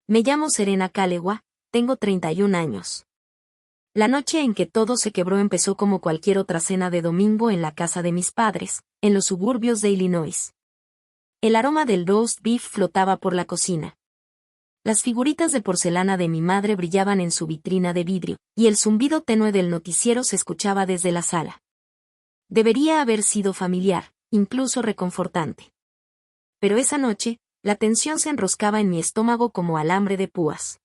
Me llamo Serena Kalewa, tengo 31 años. La noche en que todo se quebró empezó como cualquier otra cena de domingo en la casa de mis padres, en los suburbios de Illinois. El aroma del roast beef flotaba por la cocina. Las figuritas de porcelana de mi madre brillaban en su vitrina de vidrio, y el zumbido tenue del noticiero se escuchaba desde la sala. Debería haber sido familiar, incluso reconfortante. Pero esa noche, la tensión se enroscaba en mi estómago como alambre de púas.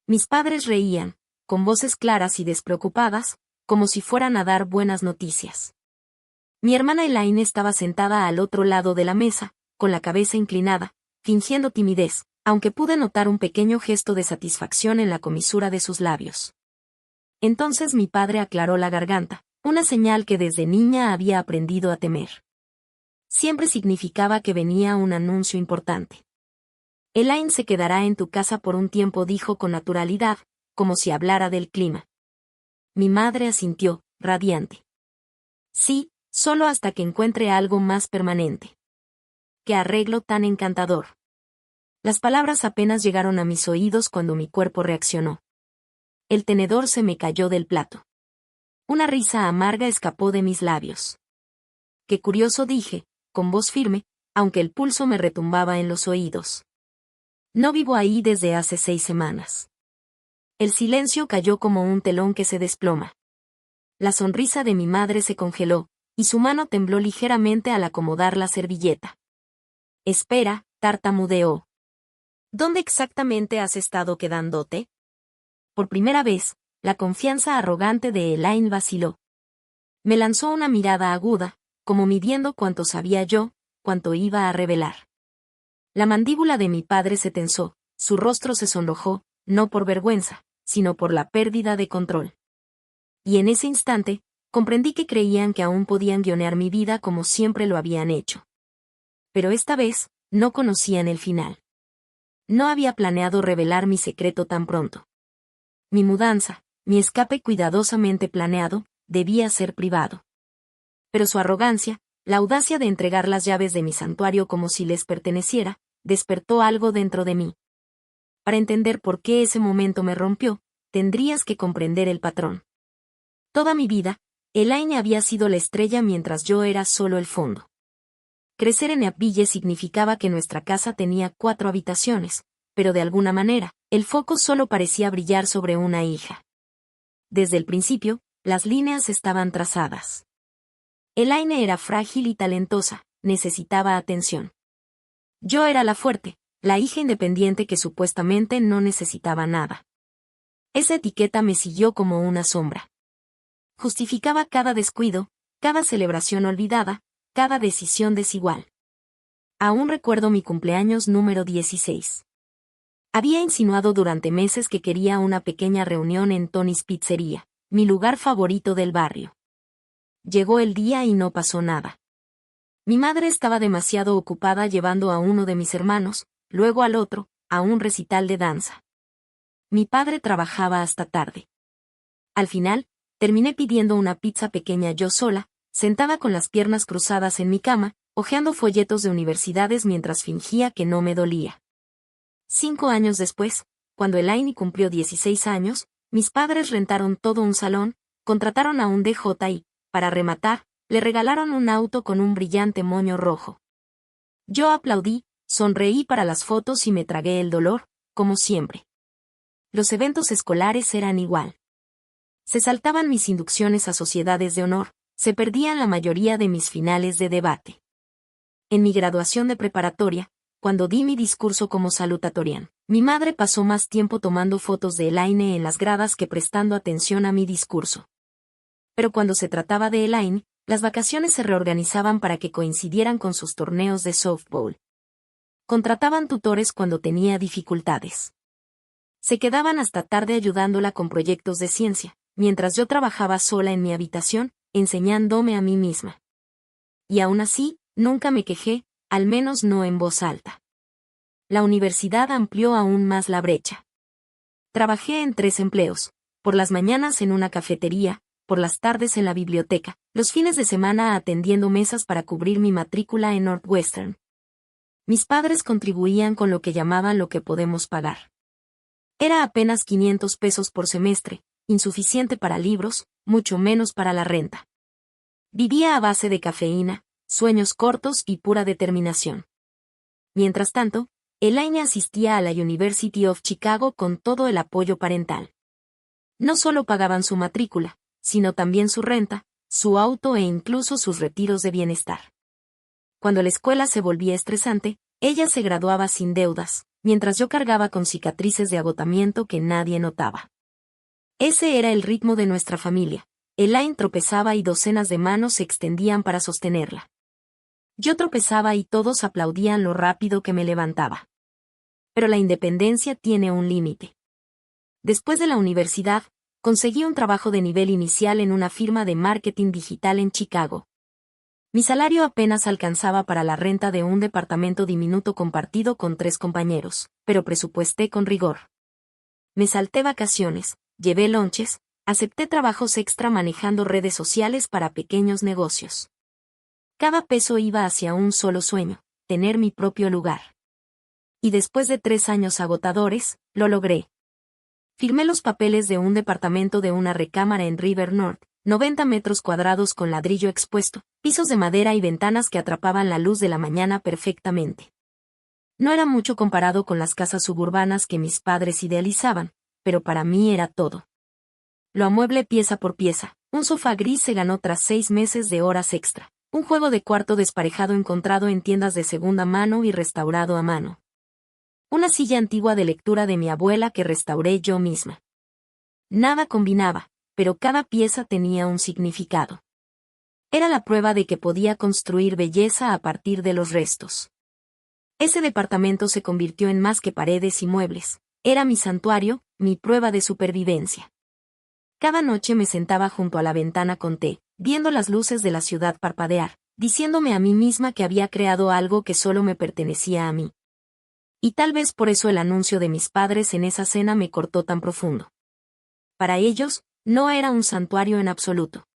Mis padres reían, con voces claras y despreocupadas, como si fueran a dar buenas noticias. Mi hermana Elaine estaba sentada al otro lado de la mesa, con la cabeza inclinada, fingiendo timidez, aunque pude notar un pequeño gesto de satisfacción en la comisura de sus labios. Entonces mi padre aclaró la garganta, una señal que desde niña había aprendido a temer. Siempre significaba que venía un anuncio importante. Elaine se quedará en tu casa por un tiempo, dijo con naturalidad, como si hablara del clima. Mi madre asintió, radiante. Sí, solo hasta que encuentre algo más permanente. ¡Qué arreglo tan encantador! Las palabras apenas llegaron a mis oídos cuando mi cuerpo reaccionó. El tenedor se me cayó del plato. Una risa amarga escapó de mis labios. Qué curioso, dije, con voz firme, aunque el pulso me retumbaba en los oídos. No vivo ahí desde hace 6 semanas. El silencio cayó como un telón que se desploma. La sonrisa de mi madre se congeló, y su mano tembló ligeramente al acomodar la servilleta. Espera, tartamudeó. ¿Dónde exactamente has estado quedándote? Por primera vez, la confianza arrogante de Elaine vaciló. Me lanzó una mirada aguda, como midiendo cuánto sabía yo, cuánto iba a revelar. La mandíbula de mi padre se tensó, su rostro se sonrojó, no por vergüenza, sino por la pérdida de control. Y en ese instante, comprendí que creían que aún podían guionear mi vida como siempre lo habían hecho. Pero esta vez, no conocían el final. No había planeado revelar mi secreto tan pronto. Mi mudanza, mi escape cuidadosamente planeado, debía ser privado. Pero su arrogancia, la audacia de entregar las llaves de mi santuario como si les perteneciera, despertó algo dentro de mí. Para entender por qué ese momento me rompió, tendrías que comprender el patrón. Toda mi vida, Elaine había sido la estrella mientras yo era solo el fondo. Crecer en Eapville significaba que nuestra casa tenía 4 habitaciones, pero de alguna manera, el foco solo parecía brillar sobre una hija. Desde el principio, las líneas estaban trazadas. Elaine era frágil y talentosa, necesitaba atención. Yo era la fuerte, la hija independiente que supuestamente no necesitaba nada. Esa etiqueta me siguió como una sombra. Justificaba cada descuido, cada celebración olvidada, cada decisión desigual. Aún recuerdo mi cumpleaños número 16. Había insinuado durante meses que quería una pequeña reunión en Tony's Pizzería, mi lugar favorito del barrio. Llegó el día y no pasó nada. Mi madre estaba demasiado ocupada llevando a uno de mis hermanos, luego al otro, a un recital de danza. Mi padre trabajaba hasta tarde. Al final, terminé pidiendo una pizza pequeña yo sola, sentada con las piernas cruzadas en mi cama, hojeando folletos de universidades mientras fingía que no me dolía. 5 años después, cuando Elaine cumplió 16 años, mis padres rentaron todo un salón, contrataron a un DJ y, para rematar, le regalaron un auto con un brillante moño rojo. Yo aplaudí, sonreí para las fotos y me tragué el dolor, como siempre. Los eventos escolares eran igual. Se saltaban mis inducciones a sociedades de honor, se perdían la mayoría de mis finales de debate. En mi graduación de preparatoria, cuando di mi discurso como salutatorian, mi madre pasó más tiempo tomando fotos de Elaine en las gradas que prestando atención a mi discurso. Pero cuando se trataba de Elaine, las vacaciones se reorganizaban para que coincidieran con sus torneos de softball. Contrataban tutores cuando tenía dificultades. Se quedaban hasta tarde ayudándola con proyectos de ciencia, mientras yo trabajaba sola en mi habitación, enseñándome a mí misma. Y aún así, nunca me quejé, al menos no en voz alta. La universidad amplió aún más la brecha. Trabajé en 3 empleos, por las mañanas en una cafetería, por las tardes en la biblioteca, los fines de semana atendiendo mesas para cubrir mi matrícula en Northwestern. Mis padres contribuían con lo que llamaban lo que podemos pagar. Era apenas 500 pesos por semestre, insuficiente para libros, mucho menos para la renta. Vivía a base de cafeína, sueños cortos y pura determinación. Mientras tanto, Elaine asistía a la University of Chicago con todo el apoyo parental. No solo pagaban su matrícula, sino también su renta, su auto e incluso sus retiros de bienestar. Cuando la escuela se volvía estresante, ella se graduaba sin deudas, mientras yo cargaba con cicatrices de agotamiento que nadie notaba. Ese era el ritmo de nuestra familia. Elaine tropezaba y docenas de manos se extendían para sostenerla. Yo tropezaba y todos aplaudían lo rápido que me levantaba. Pero la independencia tiene un límite. Después de la universidad, conseguí un trabajo de nivel inicial en una firma de marketing digital en Chicago. Mi salario apenas alcanzaba para la renta de un departamento diminuto compartido con 3 compañeros, pero presupuesté con rigor. Me salté vacaciones, llevé lonches, acepté trabajos extra manejando redes sociales para pequeños negocios. Cada peso iba hacia un solo sueño, tener mi propio lugar. Y después de 3 años agotadores, lo logré. Firmé los papeles de un departamento de una recámara en River North, 90 metros cuadrados con ladrillo expuesto, pisos de madera y ventanas que atrapaban la luz de la mañana perfectamente. No era mucho comparado con las casas suburbanas que mis padres idealizaban, pero para mí era todo. Lo amueblé pieza por pieza. Un sofá gris se ganó tras 6 meses de horas extra. Un juego de cuarto desparejado encontrado en tiendas de segunda mano y restaurado a mano. Una silla antigua de lectura de mi abuela que restauré yo misma. Nada combinaba, pero cada pieza tenía un significado. Era la prueba de que podía construir belleza a partir de los restos. Ese departamento se convirtió en más que paredes y muebles. Era mi santuario, mi prueba de supervivencia. Cada noche me sentaba junto a la ventana con té, viendo las luces de la ciudad parpadear, diciéndome a mí misma que había creado algo que solo me pertenecía a mí. Y tal vez por eso el anuncio de mis padres en esa cena me cortó tan profundo. Para ellos, no era un santuario en absoluto.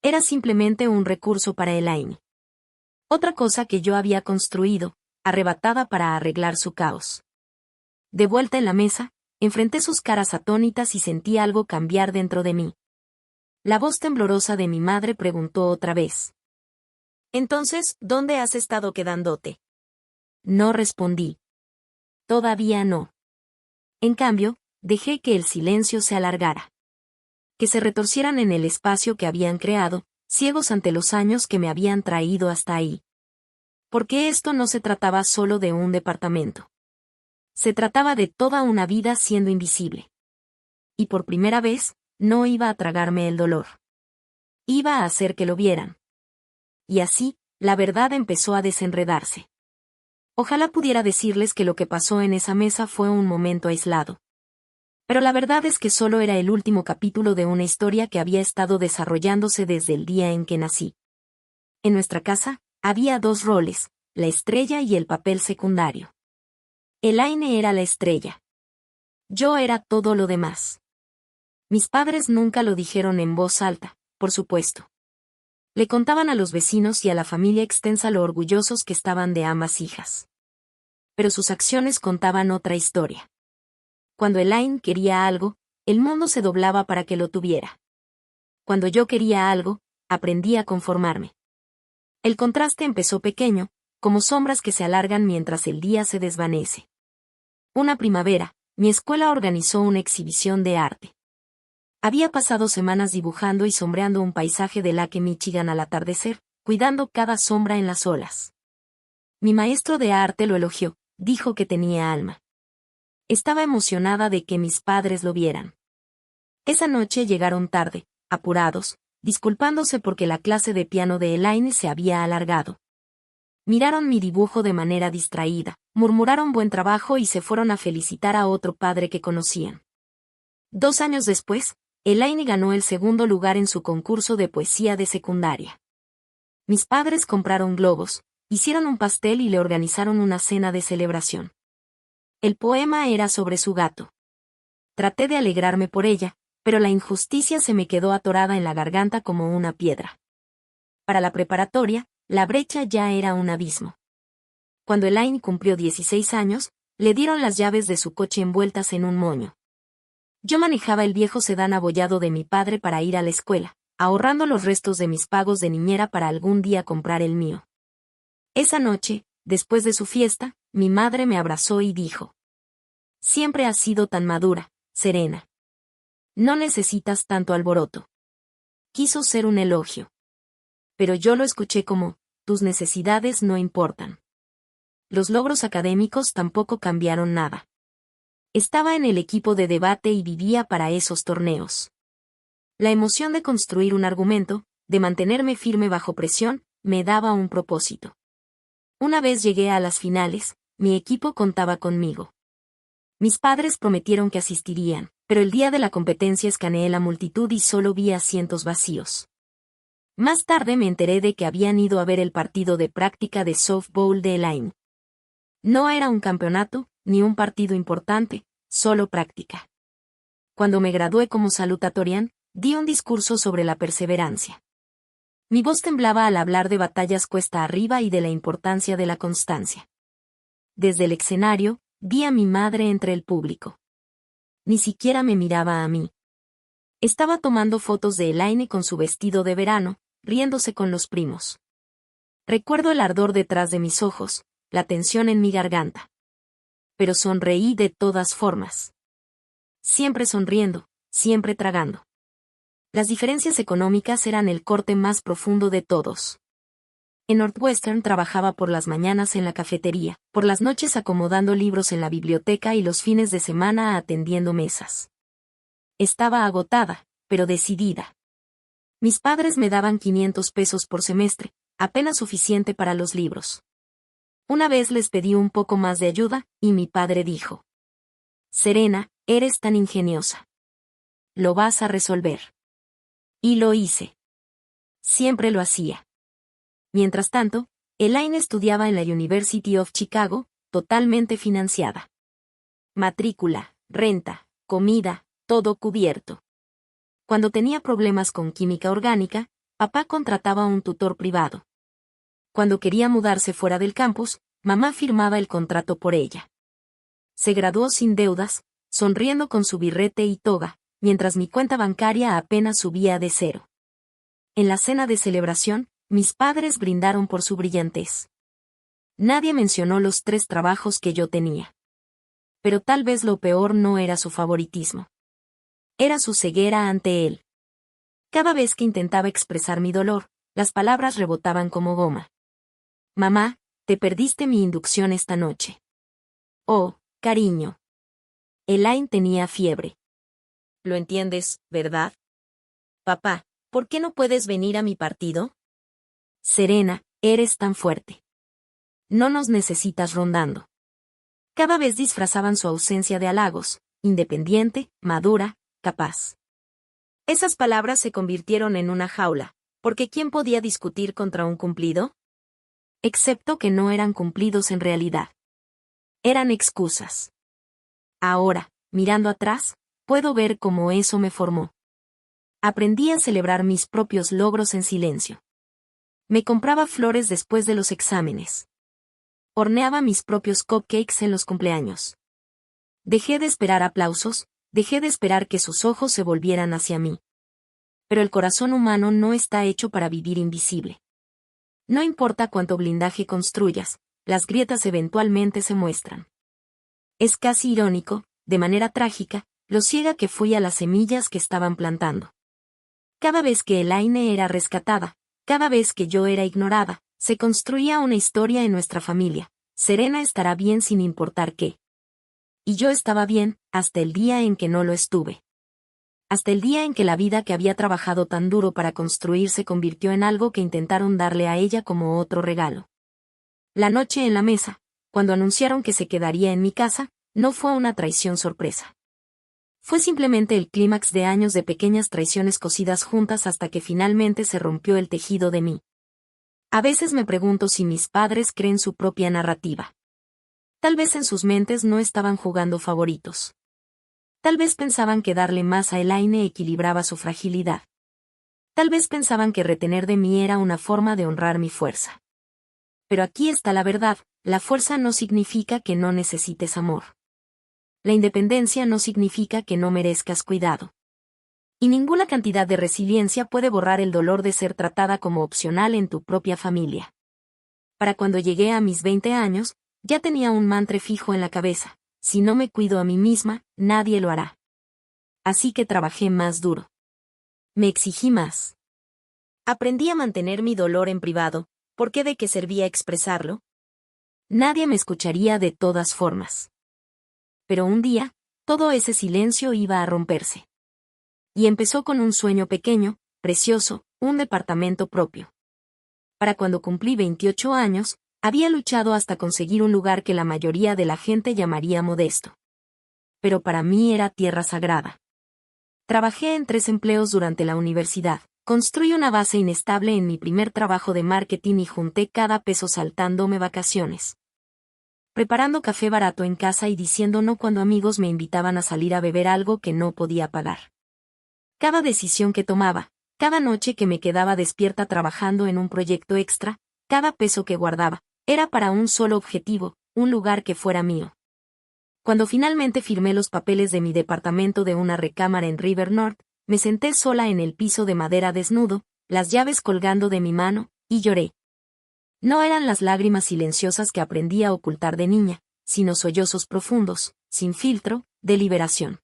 Era simplemente un recurso para Elaine. Otra cosa que yo había construido, arrebatada para arreglar su caos. De vuelta en la mesa, enfrenté sus caras atónitas y sentí algo cambiar dentro de mí. La voz temblorosa de mi madre preguntó otra vez. «Entonces, ¿dónde has estado quedándote?» No respondí. Todavía no. En cambio, dejé que el silencio se alargara. Que se retorcieran en el espacio que habían creado, ciegos ante los años que me habían traído hasta ahí. Porque esto no se trataba solo de un departamento. Se trataba de toda una vida siendo invisible. Y por primera vez, no iba a tragarme el dolor. Iba a hacer que lo vieran. Y así, la verdad empezó a desenredarse. Ojalá pudiera decirles que lo que pasó en esa mesa fue un momento aislado. Pero la verdad es que solo era el último capítulo de una historia que había estado desarrollándose desde el día en que nací. En nuestra casa, había 2 roles, la estrella y el papel secundario. Elaine era la estrella. Yo era todo lo demás. Mis padres nunca lo dijeron en voz alta, por supuesto. Le contaban a los vecinos y a la familia extensa lo orgullosos que estaban de ambas hijas. Pero sus acciones contaban otra historia. Cuando Elaine quería algo, el mundo se doblaba para que lo tuviera. Cuando yo quería algo, aprendí a conformarme. El contraste empezó pequeño, como sombras que se alargan mientras el día se desvanece. Una primavera, mi escuela organizó una exhibición de arte. Había pasado semanas dibujando y sombreando un paisaje de Lake Michigan al atardecer, cuidando cada sombra en las olas. Mi maestro de arte lo elogió, dijo que tenía alma. Estaba emocionada de que mis padres lo vieran. Esa noche llegaron tarde, apurados, disculpándose porque la clase de piano de Elaine se había alargado. Miraron mi dibujo de manera distraída, murmuraron buen trabajo y se fueron a felicitar a otro padre que conocían. 2 años después, Elaine ganó el 2º lugar en su concurso de poesía de secundaria. Mis padres compraron globos, hicieron un pastel y le organizaron una cena de celebración. El poema era sobre su gato. Traté de alegrarme por ella, pero la injusticia se me quedó atorada en la garganta como una piedra. Para la preparatoria, la brecha ya era un abismo. Cuando Elaine cumplió 16 años, Le dieron las llaves de su coche envueltas en un moño. Yo manejaba el viejo sedán abollado de mi padre para ir a la escuela, ahorrando los restos de mis pagos de niñera para algún día comprar el mío. Esa noche, después de su fiesta, mi madre me abrazó y dijo: «Siempre has sido tan madura, Serena. No necesitas tanto alboroto». Quiso ser un elogio. Pero yo lo escuché como: «Tus necesidades no importan». Los logros académicos tampoco cambiaron nada. Estaba en el equipo de debate y vivía para esos torneos. La emoción de construir un argumento, de mantenerme firme bajo presión, me daba un propósito. Una vez llegué a las finales, mi equipo contaba conmigo. Mis padres prometieron que asistirían, pero el día de la competencia escaneé la multitud y solo vi asientos vacíos. Más tarde me enteré de que habían ido a ver el partido de práctica de softball de Elaine. No era un campeonato, ni un partido importante, solo práctica. Cuando me gradué como salutatorian, di un discurso sobre la perseverancia. Mi voz temblaba al hablar de batallas cuesta arriba y de la importancia de la constancia. Desde el escenario, vi a mi madre entre el público. Ni siquiera me miraba a mí. Estaba tomando fotos de Elaine con su vestido de verano, riéndose con los primos. Recuerdo el ardor detrás de mis ojos, la tensión en mi garganta. Pero sonreí de todas formas. Siempre sonriendo, siempre tragando. Las diferencias económicas eran el corte más profundo de todos. En Northwestern trabajaba por las mañanas en la cafetería, por las noches acomodando libros en la biblioteca y los fines de semana atendiendo mesas. Estaba agotada, pero decidida. Mis padres me daban 500 pesos por semestre, apenas suficiente para los libros. Una vez les pedí un poco más de ayuda, y mi padre dijo: «Serena, eres tan ingeniosa. Lo vas a resolver». Y lo hice. Siempre lo hacía. Mientras tanto, Elaine estudiaba en la University of Chicago, totalmente financiada. Matrícula, renta, comida, todo cubierto. Cuando tenía problemas con química orgánica, papá contrataba un tutor privado. Cuando quería mudarse fuera del campus, mamá firmaba el contrato por ella. Se graduó sin deudas, sonriendo con su birrete y toga, mientras mi cuenta bancaria apenas subía de cero. En la cena de celebración, mis padres brindaron por su brillantez. Nadie mencionó los 3 trabajos que yo tenía. Pero tal vez lo peor no era su favoritismo. Era su ceguera ante él. Cada vez que intentaba expresar mi dolor, las palabras rebotaban como goma. «Mamá, te perdiste mi inducción esta noche». «Oh, cariño». Elaine tenía fiebre. «Lo entiendes, ¿verdad? Papá, ¿por qué no puedes venir a mi partido?» «Serena, eres tan fuerte. No nos necesitas rondando». Cada vez disfrazaban su ausencia de halagos: independiente, madura, capaz. Esas palabras se convirtieron en una jaula, porque ¿quién podía discutir contra un cumplido? Excepto que no eran cumplidos en realidad. Eran excusas. Ahora, mirando atrás, puedo ver cómo eso me formó. Aprendí a celebrar mis propios logros en silencio. Me compraba flores después de los exámenes. Horneaba mis propios cupcakes en los cumpleaños. Dejé de esperar aplausos, dejé de esperar que sus ojos se volvieran hacia mí. Pero el corazón humano no está hecho para vivir invisible. No importa cuánto blindaje construyas, las grietas eventualmente se muestran. Es casi irónico, de manera trágica, lo ciega que fui a las semillas que estaban plantando. Cada vez que Elaine era rescatada, cada vez que yo era ignorada, se construía una historia en nuestra familia. Serena estará bien sin importar qué. Y yo estaba bien, hasta el día en que no lo estuve. Hasta el día en que la vida que había trabajado tan duro para construir se convirtió en algo que intentaron darle a ella como otro regalo. La noche en la mesa, cuando anunciaron que se quedaría en mi casa, no fue una traición sorpresa. Fue simplemente el clímax de años de pequeñas traiciones cosidas juntas hasta que finalmente se rompió el tejido de mí. A veces me pregunto si mis padres creen su propia narrativa. Tal vez en sus mentes no estaban jugando favoritos. Tal vez pensaban que darle más a Elaine equilibraba su fragilidad. Tal vez pensaban que retener de mí era una forma de honrar mi fuerza. Pero aquí está la verdad: la fuerza no significa que no necesites amor. La independencia no significa que no merezcas cuidado. Y ninguna cantidad de resiliencia puede borrar el dolor de ser tratada como opcional en tu propia familia. Para cuando llegué a mis 20 años, ya tenía un mantra fijo en la cabeza: si no me cuido a mí misma, nadie lo hará. Así que trabajé más duro. Me exigí más. Aprendí a mantener mi dolor en privado, porque ¿de qué servía expresarlo? Nadie me escucharía de todas formas. Pero un día, todo ese silencio iba a romperse. Y empezó con un sueño pequeño, precioso, un departamento propio. Para cuando cumplí 28 años, había luchado hasta conseguir un lugar que la mayoría de la gente llamaría modesto. Pero para mí era tierra sagrada. Trabajé en 3 empleos durante la universidad, construí una base inestable en mi primer trabajo de marketing y junté cada peso saltándome vacaciones. Preparando café barato en casa y diciendo no cuando amigos me invitaban a salir a beber algo que no podía pagar. Cada decisión que tomaba, cada noche que me quedaba despierta trabajando en un proyecto extra, cada peso que guardaba, era para un solo objetivo, un lugar que fuera mío. Cuando finalmente firmé los papeles de mi departamento de una recámara en River North, me senté sola en el piso de madera desnudo, las llaves colgando de mi mano, y lloré. No eran las lágrimas silenciosas que aprendí a ocultar de niña, sino sollozos profundos, sin filtro, de liberación.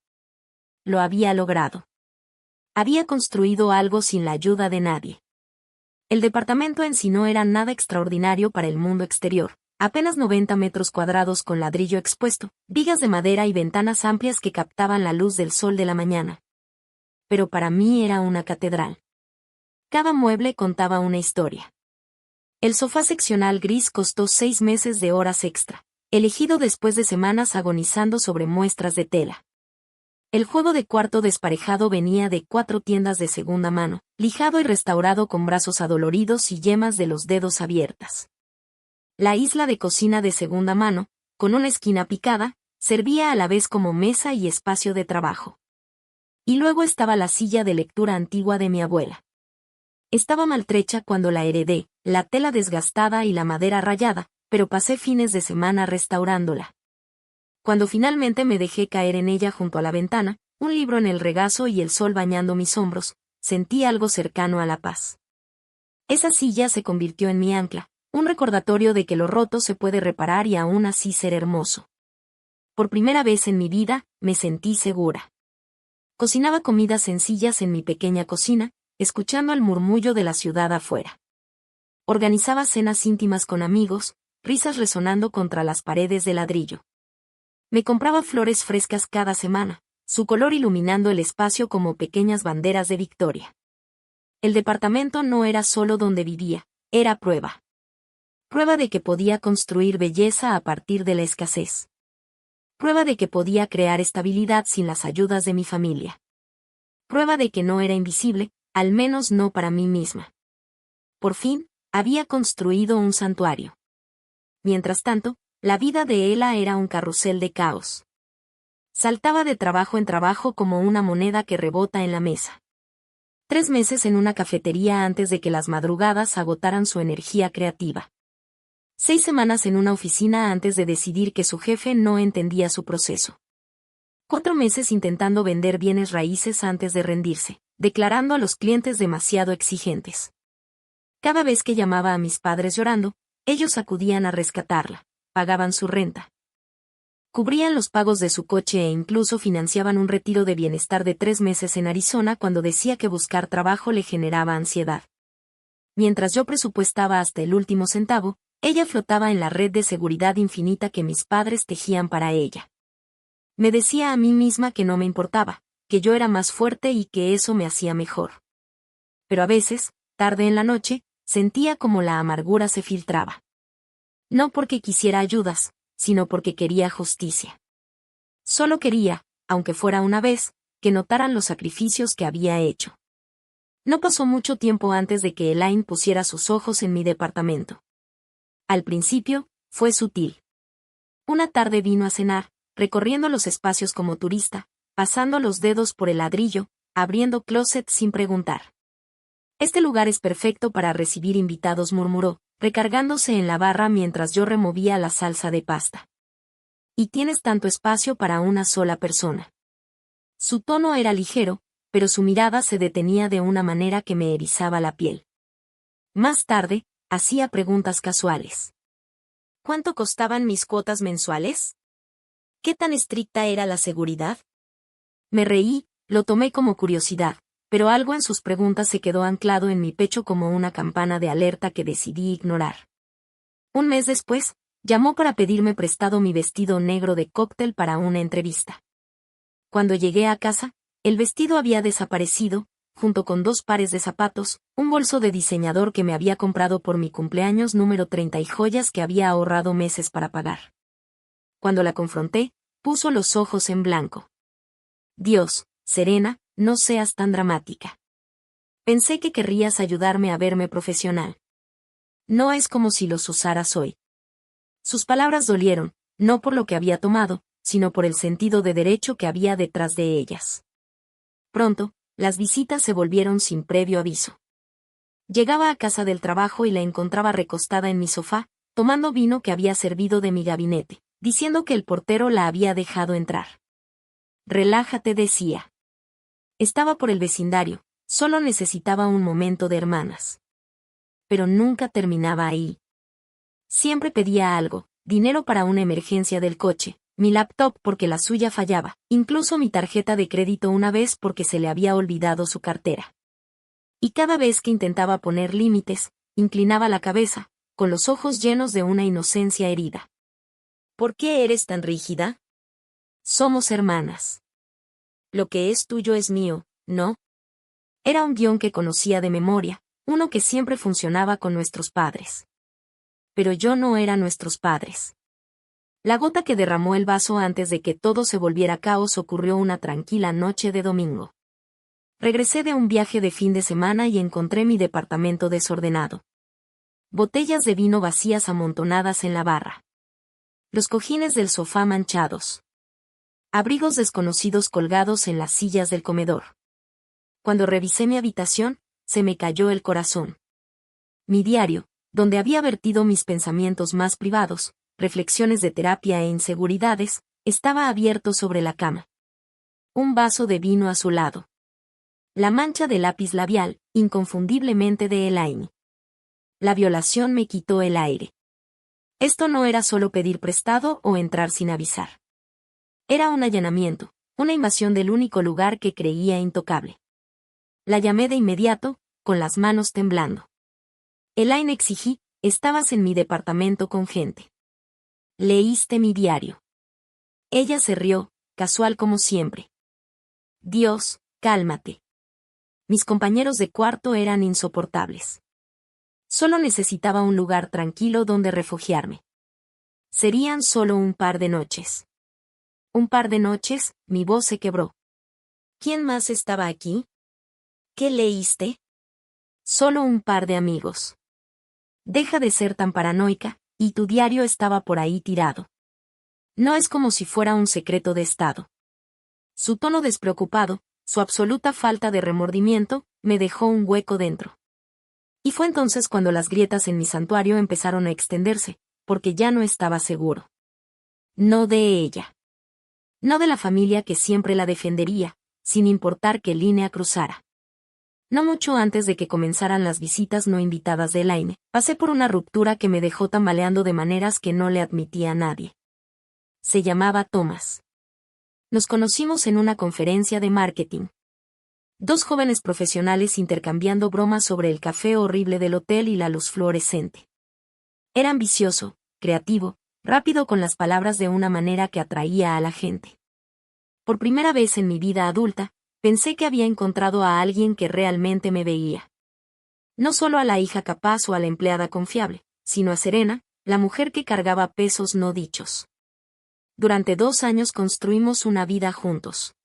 Lo había logrado. Había construido algo sin la ayuda de nadie. El departamento en sí no era nada extraordinario para el mundo exterior, apenas 90 metros cuadrados con ladrillo expuesto, vigas de madera y ventanas amplias que captaban la luz del sol de la mañana. Pero para mí era una catedral. Cada mueble contaba una historia. El sofá seccional gris costó 6 meses de horas extra, elegido después de semanas agonizando sobre muestras de tela. El juego de cuarto desparejado venía de 4 tiendas de segunda mano, lijado y restaurado con brazos adoloridos y yemas de los dedos abiertas. La isla de cocina de segunda mano, con una esquina picada, servía a la vez como mesa y espacio de trabajo. Y luego estaba la silla de lectura antigua de mi abuela. Estaba maltrecha cuando la heredé, la tela desgastada y la madera rayada, pero pasé fines de semana restaurándola. Cuando finalmente me dejé caer en ella junto a la ventana, un libro en el regazo y el sol bañando mis hombros, sentí algo cercano a la paz. Esa silla se convirtió en mi ancla, un recordatorio de que lo roto se puede reparar y aún así ser hermoso. Por primera vez en mi vida, me sentí segura. Cocinaba comidas sencillas en mi pequeña cocina, escuchando el murmullo de la ciudad afuera. Organizaba cenas íntimas con amigos, risas resonando contra las paredes de ladrillo. Me compraba flores frescas cada semana, su color iluminando el espacio como pequeñas banderas de victoria. El departamento no era solo donde vivía, era prueba. Prueba de que podía construir belleza a partir de la escasez. Prueba de que podía crear estabilidad sin las ayudas de mi familia. Prueba de que no era invisible, al menos no para mí misma. Por fin, había construido un santuario. Mientras tanto, la vida de Ela era un carrusel de caos. Saltaba de trabajo en trabajo como una moneda que rebota en la mesa. 3 meses en una cafetería antes de que las madrugadas agotaran su energía creativa. 6 semanas en una oficina antes de decidir que su jefe no entendía su proceso. 4 meses intentando vender bienes raíces antes de rendirse, declarando a los clientes demasiado exigentes. Cada vez que llamaba a mis padres llorando, ellos acudían a rescatarla. Pagaban su renta. Cubrían los pagos de su coche e incluso financiaban un retiro de bienestar de 3 meses en Arizona cuando decía que buscar trabajo le generaba ansiedad. Mientras yo presupuestaba hasta el último centavo, ella flotaba en la red de seguridad infinita que mis padres tejían para ella. Me decía a mí misma que no me importaba, que yo era más fuerte y que eso me hacía mejor. Pero a veces, tarde en la noche, sentía como la amargura se filtraba. No porque quisiera ayudas, sino porque quería justicia. Solo quería, aunque fuera una vez, que notaran los sacrificios que había hecho. No pasó mucho tiempo antes de que Elaine pusiera sus ojos en mi departamento. Al principio, fue sutil. Una tarde vino a cenar, recorriendo los espacios como turista, pasando los dedos por el ladrillo, abriendo closet sin preguntar. Este lugar es perfecto para recibir invitados, murmuró, recargándose en la barra mientras yo removía la salsa de pasta. Y tienes tanto espacio para una sola persona. Su tono era ligero, pero su mirada se detenía de una manera que me erizaba la piel. Más tarde, hacía preguntas casuales. ¿Cuánto costaban mis cuotas mensuales? ¿Qué tan estricta era la seguridad? Me reí, lo tomé como curiosidad, pero algo en sus preguntas se quedó anclado en mi pecho como una campana de alerta que decidí ignorar. Un mes después, llamó para pedirme prestado mi vestido negro de cóctel para una entrevista. Cuando llegué a casa, el vestido había desaparecido, junto con 2 pares de zapatos, un bolso de diseñador que me había comprado por mi cumpleaños número 30 y joyas que había ahorrado meses para pagar. Cuando la confronté, puso los ojos en blanco. Dios, Serena, no seas tan dramática. Pensé que querrías ayudarme a verme profesional. No es como si los usaras hoy. Sus palabras dolieron, no por lo que había tomado, sino por el sentido de derecho que había detrás de ellas. Pronto, las visitas se volvieron sin previo aviso. Llegaba a casa del trabajo y la encontraba recostada en mi sofá, tomando vino que había servido de mi gabinete, diciendo que el portero la había dejado entrar. Relájate, decía. Estaba por el vecindario, solo necesitaba un momento de hermanas. Pero nunca terminaba ahí. Siempre pedía algo, dinero para una emergencia del coche, mi laptop porque la suya fallaba, incluso mi tarjeta de crédito una vez porque se le había olvidado su cartera. Y cada vez que intentaba poner límites, inclinaba la cabeza, con los ojos llenos de una inocencia herida. ¿Por qué eres tan rígida? Somos hermanas. Lo que es tuyo es mío, ¿no? Era un guión que conocía de memoria, uno que siempre funcionaba con nuestros padres. Pero yo no era nuestros padres. La gota que derramó el vaso antes de que todo se volviera caos ocurrió una tranquila noche de domingo. Regresé de un viaje de fin de semana y encontré mi departamento desordenado. Botellas de vino vacías amontonadas en la barra. Los cojines del sofá manchados. Abrigos desconocidos colgados en las sillas del comedor. Cuando revisé mi habitación, se me cayó el corazón. Mi diario, donde había vertido mis pensamientos más privados, reflexiones de terapia e inseguridades, estaba abierto sobre la cama. Un vaso de vino a su lado. La mancha de lápiz labial, inconfundiblemente de Elaine. La violación me quitó el aire. Esto no era solo pedir prestado o entrar sin avisar. Era un allanamiento, una invasión del único lugar que creía intocable. La llamé de inmediato, con las manos temblando. Elaine, exigí, estabas en mi departamento con gente. Leíste mi diario. Ella se rió, casual como siempre. Dios, cálmate. Mis compañeros de cuarto eran insoportables. Solo necesitaba un lugar tranquilo donde refugiarme. Serían solo un par de noches. Un par de noches, mi voz se quebró. ¿Quién más estaba aquí? ¿Qué leíste? Solo un par de amigos. Deja de ser tan paranoica, y tu diario estaba por ahí tirado. No es como si fuera un secreto de estado. Su tono despreocupado, su absoluta falta de remordimiento, me dejó un hueco dentro. Y fue entonces cuando las grietas en mi santuario empezaron a extenderse, porque ya no estaba seguro. No de ella. No de la familia que siempre la defendería, sin importar qué línea cruzara. No mucho antes de que comenzaran las visitas no invitadas de Elaine, pasé por una ruptura que me dejó tambaleando de maneras que no le admitía a nadie. Se llamaba Thomas. Nos conocimos en una conferencia de marketing. 2 jóvenes profesionales intercambiando bromas sobre el café horrible del hotel y la luz fluorescente. Era ambicioso, creativo, rápido con las palabras de una manera que atraía a la gente. Por primera vez en mi vida adulta, pensé que había encontrado a alguien que realmente me veía. No solo a la hija capaz o a la empleada confiable, sino a Serena, la mujer que cargaba pesos no dichos. Durante 2 años construimos una vida juntos.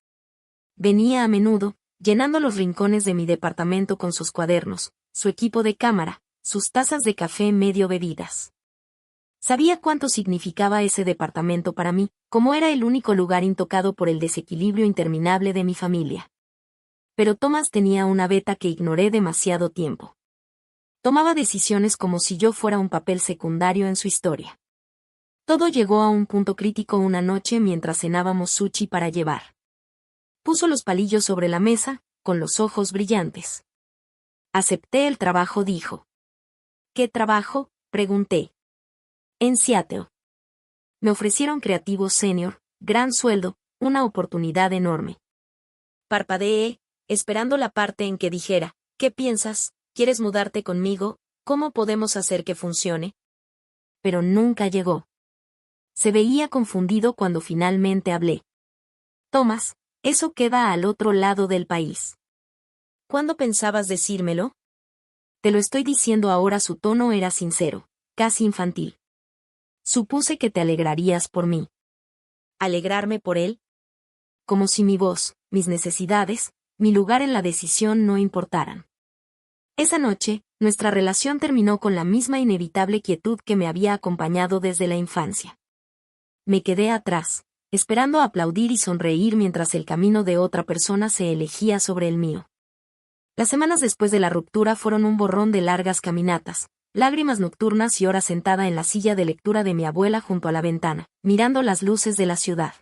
Venía a menudo, llenando los rincones de mi departamento con sus cuadernos, su equipo de cámara, sus tazas de café medio bebidas. Sabía cuánto significaba ese departamento para mí, como era el único lugar intocado por el desequilibrio interminable de mi familia. Pero Thomas tenía una beta que ignoré demasiado tiempo. Tomaba decisiones como si yo fuera un papel secundario en su historia. Todo llegó a un punto crítico una noche mientras cenábamos sushi para llevar. Puso los palillos sobre la mesa, con los ojos brillantes. Acepté el trabajo, dijo. ¿Qué trabajo?, pregunté. En Seattle. Me ofrecieron creativo senior, gran sueldo, una oportunidad enorme. Parpadeé, esperando la parte en que dijera, ¿qué piensas? ¿Quieres mudarte conmigo? ¿Cómo podemos hacer que funcione? Pero nunca llegó. Se veía confundido cuando finalmente hablé. Thomas, eso queda al otro lado del país. ¿Cuándo pensabas decírmelo? Te lo estoy diciendo ahora. Su tono era sincero, casi infantil. Supuse que te alegrarías por mí. ¿Alegrarme por él? Como si mi voz, mis necesidades, mi lugar en la decisión no importaran. Esa noche, nuestra relación terminó con la misma inevitable quietud que me había acompañado desde la infancia. Me quedé atrás, esperando aplaudir y sonreír mientras el camino de otra persona se elegía sobre el mío. Las semanas después de la ruptura fueron un borrón de largas caminatas, lágrimas nocturnas y horas sentada en la silla de lectura de mi abuela junto a la ventana, mirando las luces de la ciudad.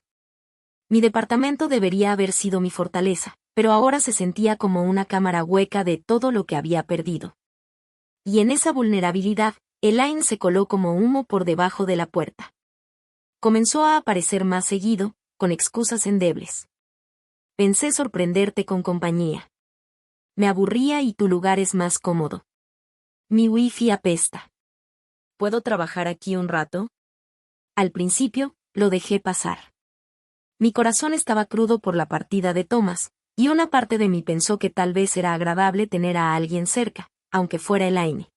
Mi departamento debería haber sido mi fortaleza, pero ahora se sentía como una cámara hueca de todo lo que había perdido. Y en esa vulnerabilidad, Elaine se coló como humo por debajo de la puerta. Comenzó a aparecer más seguido, con excusas endebles. Pensé sorprenderte con compañía. Me aburría y tu lugar es más cómodo. Mi wifi apesta. ¿Puedo trabajar aquí un rato? Al principio, lo dejé pasar. Mi corazón estaba crudo por la partida de Thomas, y una parte de mí pensó que tal vez era agradable tener a alguien cerca, aunque fuera Elaine.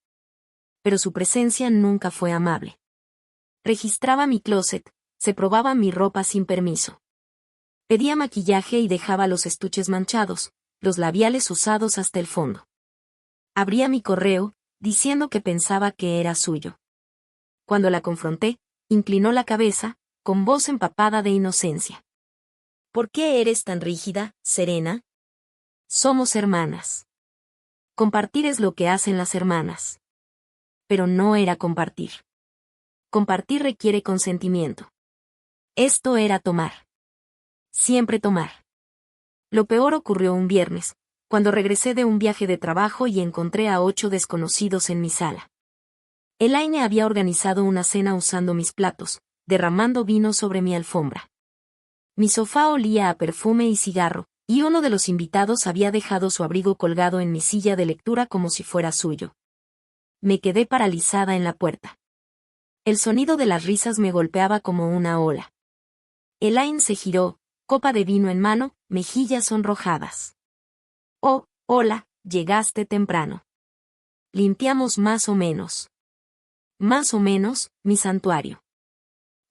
Pero su presencia nunca fue amable. Registraba mi closet, se probaba mi ropa sin permiso. Pedía maquillaje y dejaba los estuches manchados, los labiales usados hasta el fondo. Abría mi correo, diciendo que pensaba que era suyo. Cuando la confronté, inclinó la cabeza, con voz empapada de inocencia. ¿Por qué eres tan rígida, Serena? Somos hermanas. Compartir es lo que hacen las hermanas. Pero no era compartir. Compartir requiere consentimiento. Esto era tomar. Siempre tomar. Lo peor ocurrió un viernes, cuando regresé de un viaje de trabajo y encontré a 8 desconocidos en mi sala. Elaine había organizado una cena usando mis platos, derramando vino sobre mi alfombra. Mi sofá olía a perfume y cigarro, y uno de los invitados había dejado su abrigo colgado en mi silla de lectura como si fuera suyo. Me quedé paralizada en la puerta. El sonido de las risas me golpeaba como una ola. Elaine se giró, copa de vino en mano, mejillas sonrojadas. Oh, hola, llegaste temprano. Limpiamos más o menos. Más o menos, mi santuario.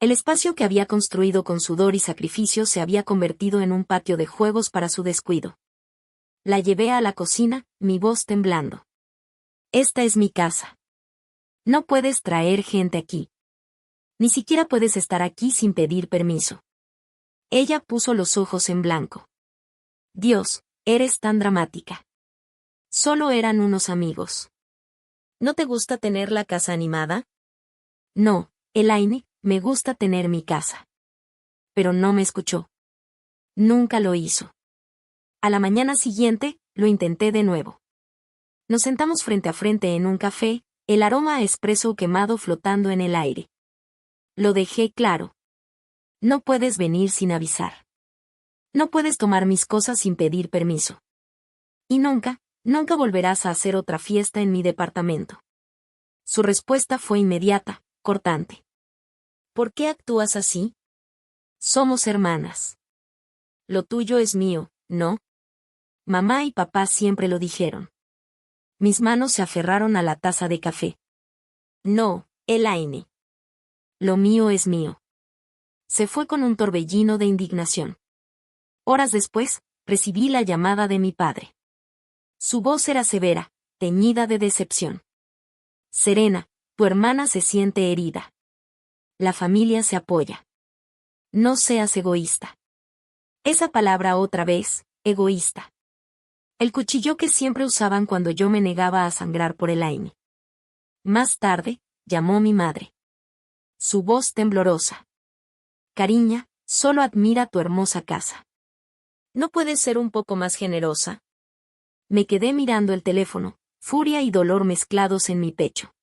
El espacio que había construido con sudor y sacrificio se había convertido en un patio de juegos para su descuido. La llevé a la cocina, mi voz temblando. Esta es mi casa. No puedes traer gente aquí. Ni siquiera puedes estar aquí sin pedir permiso. Ella puso los ojos en blanco. Dios, eres tan dramática. Solo eran unos amigos. ¿No te gusta tener la casa animada? No, Elaine, me gusta tener mi casa. Pero no me escuchó. Nunca lo hizo. A la mañana siguiente, lo intenté de nuevo. Nos sentamos frente a frente en un café, el aroma a espresso quemado flotando en el aire. Lo dejé claro. No puedes venir sin avisar. No puedes tomar mis cosas sin pedir permiso. Y nunca volverás a hacer otra fiesta en mi departamento. Su respuesta fue inmediata, cortante. ¿Por qué actúas así? Somos hermanas. Lo tuyo es mío, ¿no? Mamá y papá siempre lo dijeron. Mis manos se aferraron a la taza de café. No, Elaine. Lo mío es mío. Se fue con un torbellino de indignación. Horas después, recibí la llamada de mi padre. Su voz era severa, teñida de decepción. Serena, tu hermana se siente herida. La familia se apoya. No seas egoísta. Esa palabra otra vez, egoísta. El cuchillo que siempre usaban cuando yo me negaba a sangrar por Elaine. Más tarde, llamó mi madre. Su voz temblorosa. Cariña, solo admira tu hermosa casa. ¿No puedes ser un poco más generosa? Me quedé mirando el teléfono, furia y dolor mezclados en mi pecho.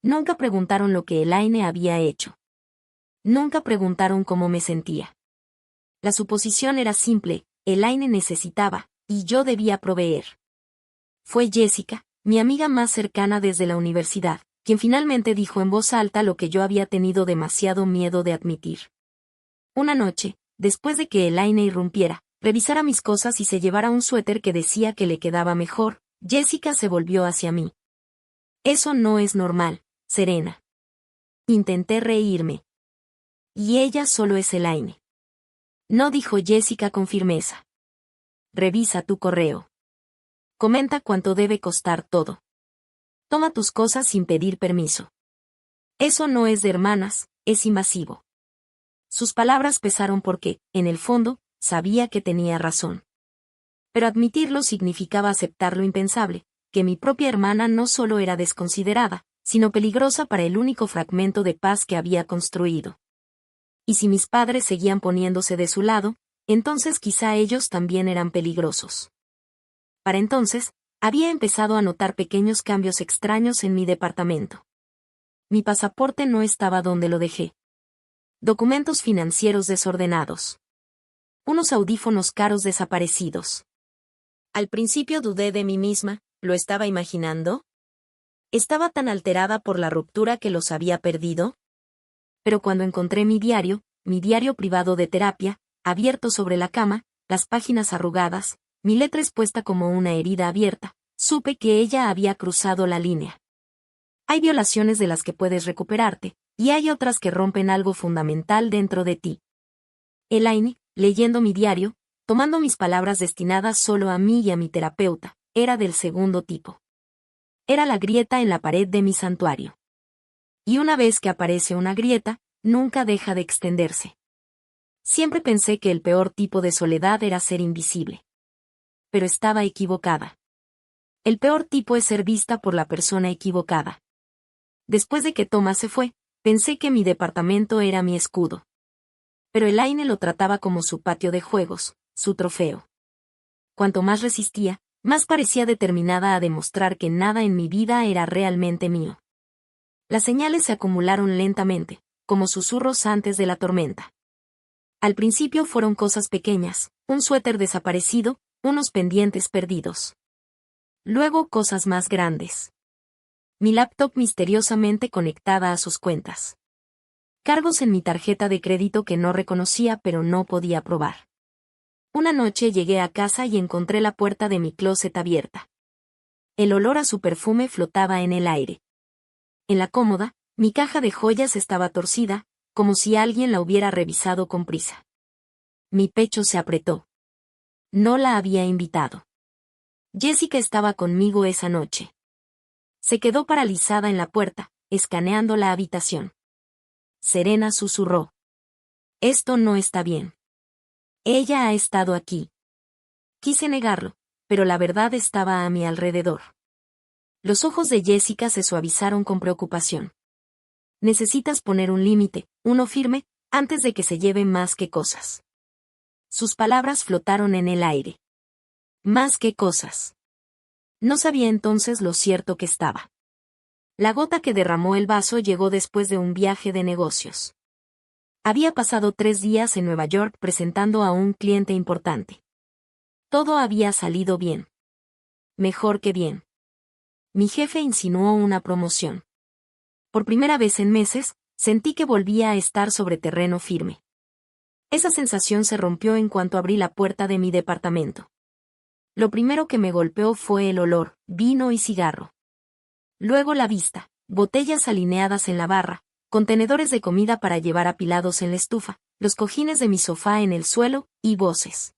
Nunca preguntaron lo que Elaine había hecho. Nunca preguntaron cómo me sentía. La suposición era simple, Elaine necesitaba, y yo debía proveer. Fue Jessica, mi amiga más cercana desde la universidad, quien finalmente dijo en voz alta lo que yo había tenido demasiado miedo de admitir. Una noche, después de que Elaine irrumpiera, revisara mis cosas y se llevara un suéter que decía que le quedaba mejor, Jessica se volvió hacia mí. Eso no es normal, Serena. Intenté reírme. Y ella solo es Elaine. No, dijo Jessica con firmeza. Revisa tu correo. Comenta cuánto debe costar todo. Toma tus cosas sin pedir permiso. Eso no es de hermanas, es invasivo. Sus palabras pesaron porque, en el fondo, sabía que tenía razón. Pero admitirlo significaba aceptar lo impensable, que mi propia hermana no solo era desconsiderada, sino peligrosa para el único fragmento de paz que había construido. Y si mis padres seguían poniéndose de su lado, entonces quizá ellos también eran peligrosos. Para entonces, había empezado a notar pequeños cambios extraños en mi departamento. Mi pasaporte no estaba donde lo dejé. Documentos financieros desordenados. Unos audífonos caros desaparecidos. Al principio dudé de mí misma, ¿lo estaba imaginando? ¿Estaba tan alterada por la ruptura que los había perdido? Pero cuando encontré mi diario privado de terapia, abierto sobre la cama, las páginas arrugadas, mi letra expuesta como una herida abierta, supe que ella había cruzado la línea. Hay violaciones de las que puedes recuperarte, y hay otras que rompen algo fundamental dentro de ti. Elaine, leyendo mi diario, tomando mis palabras destinadas solo a mí y a mi terapeuta, era del segundo tipo. Era la grieta en la pared de mi santuario. Y una vez que aparece una grieta, nunca deja de extenderse. Siempre pensé que el peor tipo de soledad era ser invisible. Pero estaba equivocada. El peor tipo es ser vista por la persona equivocada. Después de que Thomas se fue, pensé que mi departamento era mi escudo. Pero Elaine lo trataba como su patio de juegos, su trofeo. Cuanto más resistía, más parecía determinada a demostrar que nada en mi vida era realmente mío. Las señales se acumularon lentamente, como susurros antes de la tormenta. Al principio fueron cosas pequeñas, un suéter desaparecido, unos pendientes perdidos. Luego cosas más grandes. Mi laptop misteriosamente conectada a sus cuentas. Cargos en mi tarjeta de crédito que no reconocía pero no podía probar. Una noche llegué a casa y encontré la puerta de mi closet abierta. El olor a su perfume flotaba en el aire. En la cómoda, mi caja de joyas estaba torcida, como si alguien la hubiera revisado con prisa. Mi pecho se apretó. No la había invitado. Jessica estaba conmigo esa noche. Se quedó paralizada en la puerta, escaneando la habitación. Serena susurró. Esto no está bien. Ella ha estado aquí. Quise negarlo, pero la verdad estaba a mi alrededor. Los ojos de Jessica se suavizaron con preocupación. Necesitas poner un límite, uno firme, antes de que se lleve más que cosas. Sus palabras flotaron en el aire. Más que cosas. No sabía entonces lo cierto que estaba. La gota que derramó el vaso llegó después de un viaje de negocios. Había pasado 3 días en Nueva York presentando a un cliente importante. Todo había salido bien. Mejor que bien. Mi jefe insinuó una promoción. Por primera vez en meses, sentí que volvía a estar sobre terreno firme. Esa sensación se rompió en cuanto abrí la puerta de mi departamento. Lo primero que me golpeó fue el olor, vino y cigarro. Luego la vista, botellas alineadas en la barra, contenedores de comida para llevar apilados en la estufa, los cojines de mi sofá en el suelo, y voces.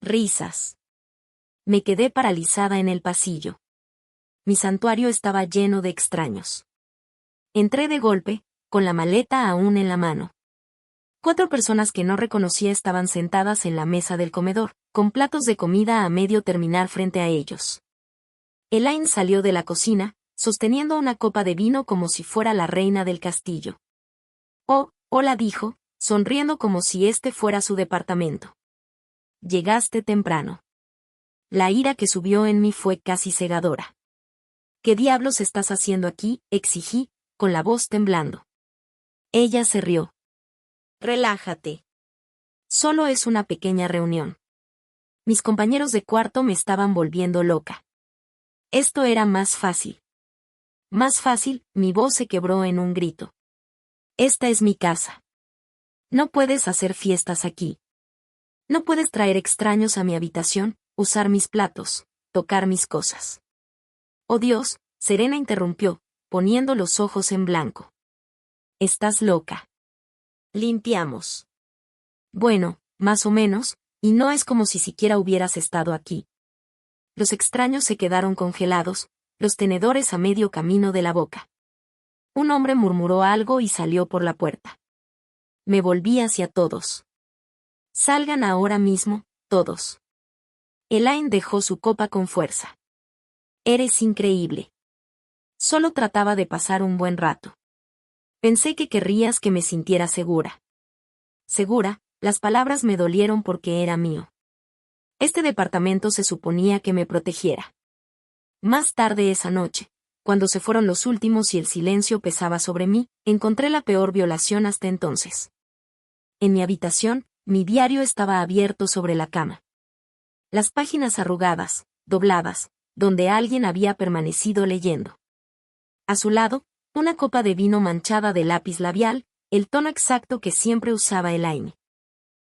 Risas. Me quedé paralizada en el pasillo. Mi santuario estaba lleno de extraños. Entré de golpe, con la maleta aún en la mano. 4 personas que no reconocía estaban sentadas en la mesa del comedor, con platos de comida a medio terminar frente a ellos. Elaine salió de la cocina, sosteniendo una copa de vino como si fuera la reina del castillo. Oh, hola, dijo, sonriendo como si este fuera su departamento. Llegaste temprano. La ira que subió en mí fue casi cegadora. ¿Qué diablos estás haciendo aquí?, exigí, con la voz temblando. Ella se rió. Relájate. Solo es una pequeña reunión. Mis compañeros de cuarto me estaban volviendo loca. Esto era más fácil. Más fácil, mi voz se quebró en un grito. Esta es mi casa. No puedes hacer fiestas aquí. No puedes traer extraños a mi habitación, usar mis platos, tocar mis cosas. Oh Dios, Serena interrumpió, poniendo los ojos en blanco. Estás loca. Limpiamos. Bueno, más o menos, y no es como si siquiera hubieras estado aquí. Los extraños se quedaron congelados, los tenedores a medio camino de la boca. Un hombre murmuró algo y salió por la puerta. Me volví hacia todos. Salgan ahora mismo, todos. Elaine dejó su copa con fuerza. Eres increíble. Solo trataba de pasar un buen rato. Pensé que querrías que me sintiera segura. Segura, las palabras me dolieron porque era mío. Este departamento se suponía que me protegiera. Más tarde esa noche, cuando se fueron los últimos y el silencio pesaba sobre mí, encontré la peor violación hasta entonces. En mi habitación, mi diario estaba abierto sobre la cama. Las páginas arrugadas, dobladas, donde alguien había permanecido leyendo. A su lado, una copa de vino manchada de lápiz labial, el tono exacto que siempre usaba Elaine.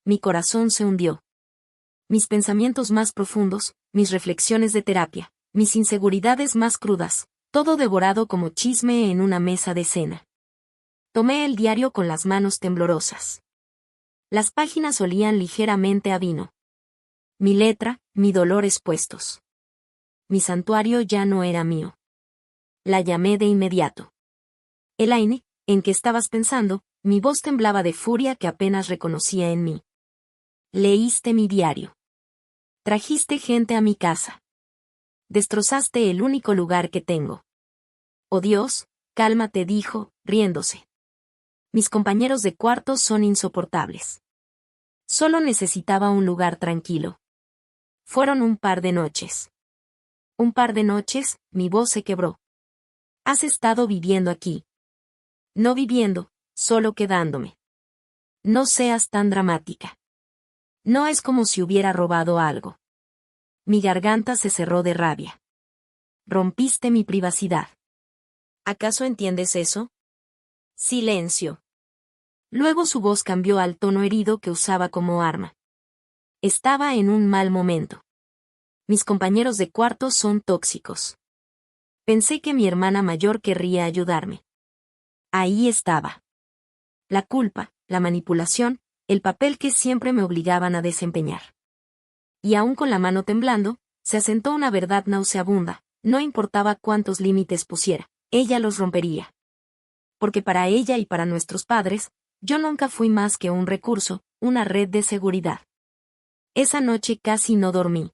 Mi corazón se hundió. Mis pensamientos más profundos, mis reflexiones de terapia, mis inseguridades más crudas, todo devorado como chisme en una mesa de cena. Tomé el diario con las manos temblorosas. Las páginas olían ligeramente a vino. Mi letra, mi dolor expuestos. Mi santuario ya no era mío. La llamé de inmediato. Elaine, ¿en qué estabas pensando? Mi voz temblaba de furia que apenas reconocía en mí. Leíste mi diario. Trajiste gente a mi casa. Destrozaste el único lugar que tengo. Oh Dios, cálmate, dijo, riéndose. Mis compañeros de cuarto son insoportables. Solo necesitaba un lugar tranquilo. Fueron un par de noches. Un par de noches, mi voz se quebró. Has estado viviendo aquí. No viviendo, solo quedándome. No seas tan dramática. No es como si hubiera robado algo. Mi garganta se cerró de rabia. Rompiste mi privacidad. ¿Acaso entiendes eso? Silencio. Luego su voz cambió al tono herido que usaba como arma. Estaba en un mal momento. Mis compañeros de cuarto son tóxicos. Pensé que mi hermana mayor querría ayudarme. Ahí estaba. La culpa, la manipulación, el papel que siempre me obligaban a desempeñar. Y aún con la mano temblando, se asentó una verdad nauseabunda, no importaba cuántos límites pusiera, ella los rompería. Porque para ella y para nuestros padres, yo nunca fui más que un recurso, una red de seguridad. Esa noche casi no dormí.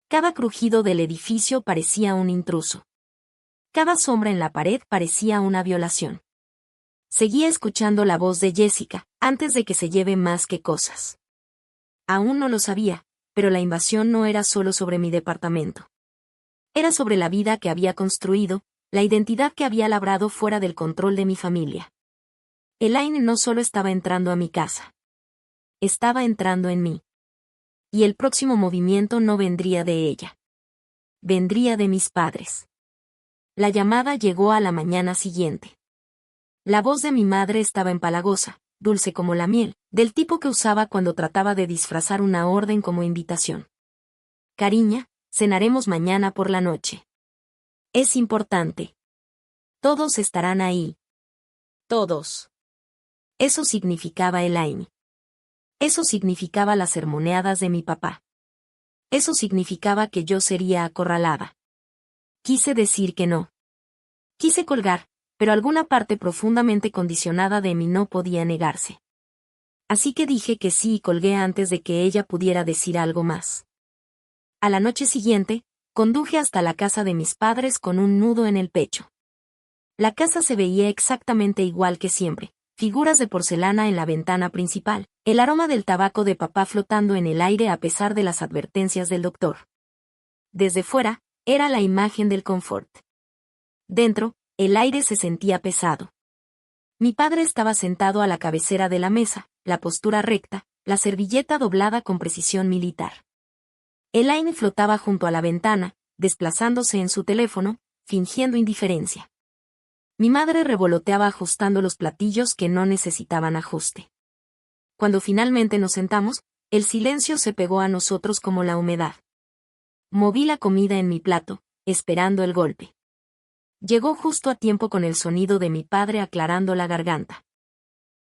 Cada crujido del edificio parecía un intruso. Cada sombra en la pared parecía una violación. Seguía escuchando la voz de Jessica, antes de que se lleve más que cosas. Aún no lo sabía, pero la invasión no era solo sobre mi departamento. Era sobre la vida que había construido, la identidad que había labrado fuera del control de mi familia. Elaine no solo estaba entrando a mi casa. Estaba entrando en mí. Y el próximo movimiento no vendría de ella. Vendría de mis padres. La llamada llegó a la mañana siguiente. La voz de mi madre estaba empalagosa, dulce como la miel, del tipo que usaba cuando trataba de disfrazar una orden como invitación. Cariña, cenaremos mañana por la noche. Es importante. Todos estarán ahí. Todos. Eso significaba Elaine. Eso significaba las sermoneadas de mi papá. Eso significaba que yo sería acorralada. Quise decir que no. Quise colgar, pero alguna parte profundamente condicionada de mí no podía negarse. Así que dije que sí y colgué antes de que ella pudiera decir algo más. A la noche siguiente, Conduje hasta la casa de mis padres con un nudo en el pecho. La casa se veía exactamente igual que siempre, figuras de porcelana en la ventana principal, el aroma del tabaco de papá flotando en el aire a pesar de las advertencias del doctor. Desde fuera, era la imagen del confort. Dentro, el aire se sentía pesado. Mi padre estaba sentado a la cabecera de la mesa, la postura recta, la servilleta doblada con precisión militar. Elaine flotaba junto a la ventana, desplazándose en su teléfono, fingiendo indiferencia. Mi madre revoloteaba ajustando los platillos que no necesitaban ajuste. Cuando finalmente nos sentamos, el silencio se pegó a nosotros como la humedad. Moví la comida en mi plato, esperando el golpe. Llegó justo a tiempo con el sonido de mi padre aclarando la garganta.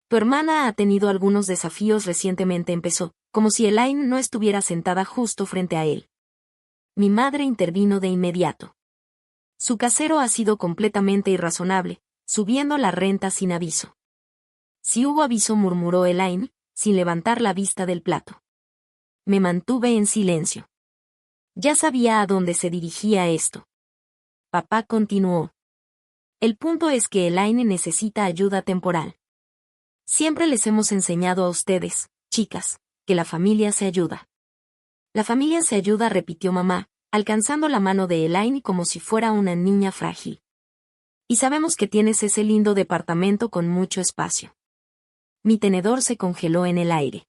Tu hermana ha tenido algunos desafíos recientemente, empezó, como si Elaine no estuviera sentada justo frente a él. Mi madre intervino de inmediato. Su casero ha sido completamente irrazonable, subiendo la renta sin aviso. Si hubo aviso, murmuró Elaine, sin levantar la vista del plato. Me mantuve en silencio. Ya sabía a dónde se dirigía esto. Papá continuó. El punto es que Elaine necesita ayuda temporal. Siempre les hemos enseñado a ustedes, chicas, que la familia se ayuda. La familia se ayuda, repitió mamá, alcanzando la mano de Elaine como si fuera una niña frágil. Y sabemos que tienes ese lindo departamento con mucho espacio. Mi tenedor se congeló en el aire.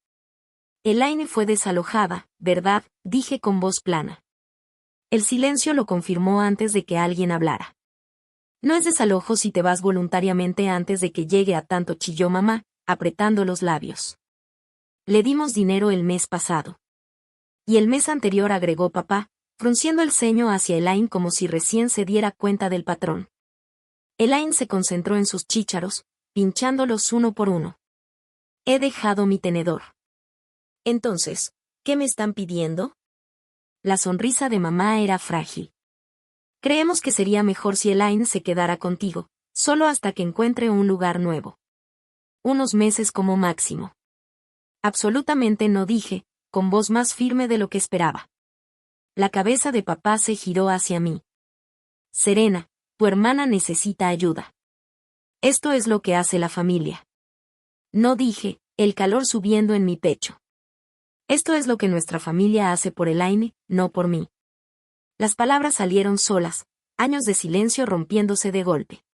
Elaine fue desalojada, ¿verdad?, dije con voz plana. El silencio lo confirmó antes de que alguien hablara. No es desalojo si te vas voluntariamente antes de que llegue a tanto, chilló mamá, apretando los labios. Le dimos dinero el mes pasado. Y el mes anterior, agregó papá, frunciendo el ceño hacia Elaine como si recién se diera cuenta del patrón. Elaine se concentró en sus chícharos, pinchándolos uno por uno. He dejado mi tenedor. Entonces, ¿qué me están pidiendo? La sonrisa de mamá era frágil. Creemos que sería mejor si Elaine se quedara contigo, solo hasta que encuentre un lugar nuevo. Unos meses como máximo. Absolutamente no, dije, con voz más firme de lo que esperaba. La cabeza de papá se giró hacia mí. Serena, tu hermana necesita ayuda. Esto es lo que hace la familia. No, dije, el calor subiendo en mi pecho. Esto es lo que nuestra familia hace por Elaine, no por mí. Las palabras salieron solas, años de silencio rompiéndose de golpe.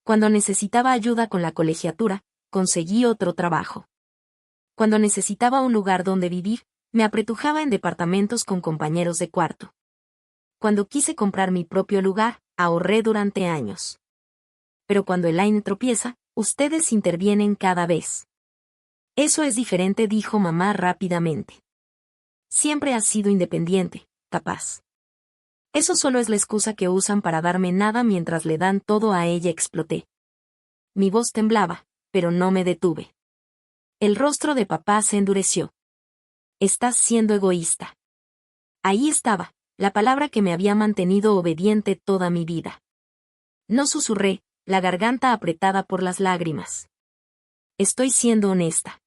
Cuando necesitaba ayuda con la colegiatura, conseguí otro trabajo. Cuando necesitaba un lugar donde vivir, me apretujaba en departamentos con compañeros de cuarto. Cuando quise comprar mi propio lugar, ahorré durante años. Pero cuando Elaine tropieza, ustedes intervienen cada vez. Eso es diferente, dijo mamá rápidamente. Siempre has sido independiente, capaz. Eso solo es la excusa que usan para darme nada mientras le dan todo a ella, exploté. Mi voz temblaba, pero no me detuve. El rostro de papá se endureció. Estás siendo egoísta. Ahí estaba, la palabra que me había mantenido obediente toda mi vida. No susurré, la garganta apretada por las lágrimas. Estoy siendo honesta.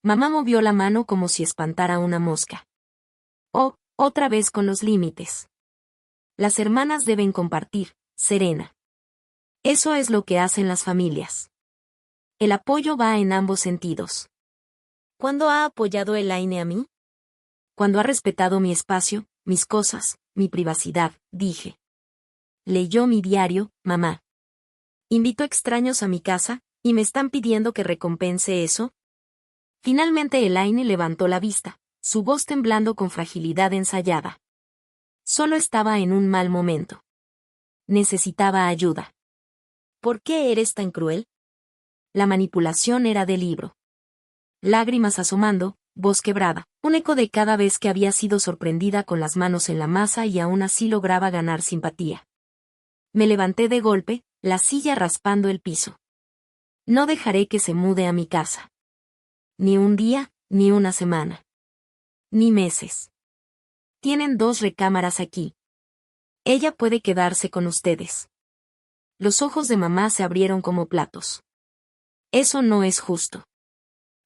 Mamá movió la mano como si espantara una mosca. Oh, otra vez con los límites. Las hermanas deben compartir, Serena. Eso es lo que hacen las familias. El apoyo va en ambos sentidos. ¿Cuándo ha apoyado Elaine a mí? Cuando ha respetado mi espacio, mis cosas, mi privacidad, dije. Leyó mi diario, mamá. Invitó extraños a mi casa, ¿y me están pidiendo que recompense eso? Finalmente Elaine levantó la vista, su voz temblando con fragilidad ensayada. Solo estaba en un mal momento. Necesitaba ayuda. ¿Por qué eres tan cruel? La manipulación era de libro. Lágrimas asomando, voz quebrada, un eco de cada vez que había sido sorprendida con las manos en la masa y aún así lograba ganar simpatía. Me levanté de golpe, la silla raspando el piso. No dejaré que se mude a mi casa. Ni un día, ni una semana. Ni meses. Tienen 2 recámaras aquí. Ella puede quedarse con ustedes. Los ojos de mamá se abrieron como platos. Eso no es justo.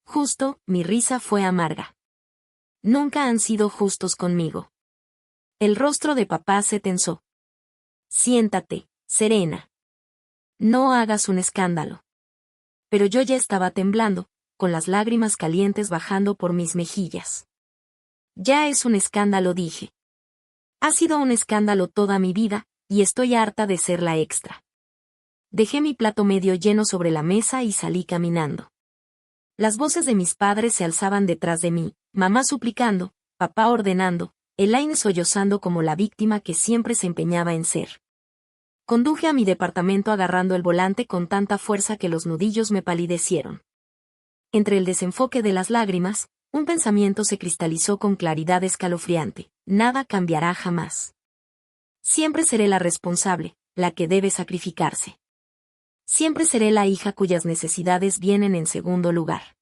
Justo, mi risa fue amarga. Nunca han sido justos conmigo. El rostro de papá se tensó. Siéntate, Serena. No hagas un escándalo. Pero yo ya estaba temblando, con las lágrimas calientes bajando por mis mejillas. Ya es un escándalo, dije. Ha sido un escándalo toda mi vida, y estoy harta de ser la extra. Dejé mi plato medio lleno sobre la mesa y salí caminando. Las voces de mis padres se alzaban detrás de mí, mamá suplicando, papá ordenando, Elaine sollozando como la víctima que siempre se empeñaba en ser. Conduje a mi departamento agarrando el volante con tanta fuerza que los nudillos me palidecieron. Entre el desenfoque de las lágrimas, un pensamiento se cristalizó con claridad escalofriante: nada cambiará jamás. Siempre seré la responsable, la que debe sacrificarse. Siempre seré la hija cuyas necesidades vienen en segundo lugar.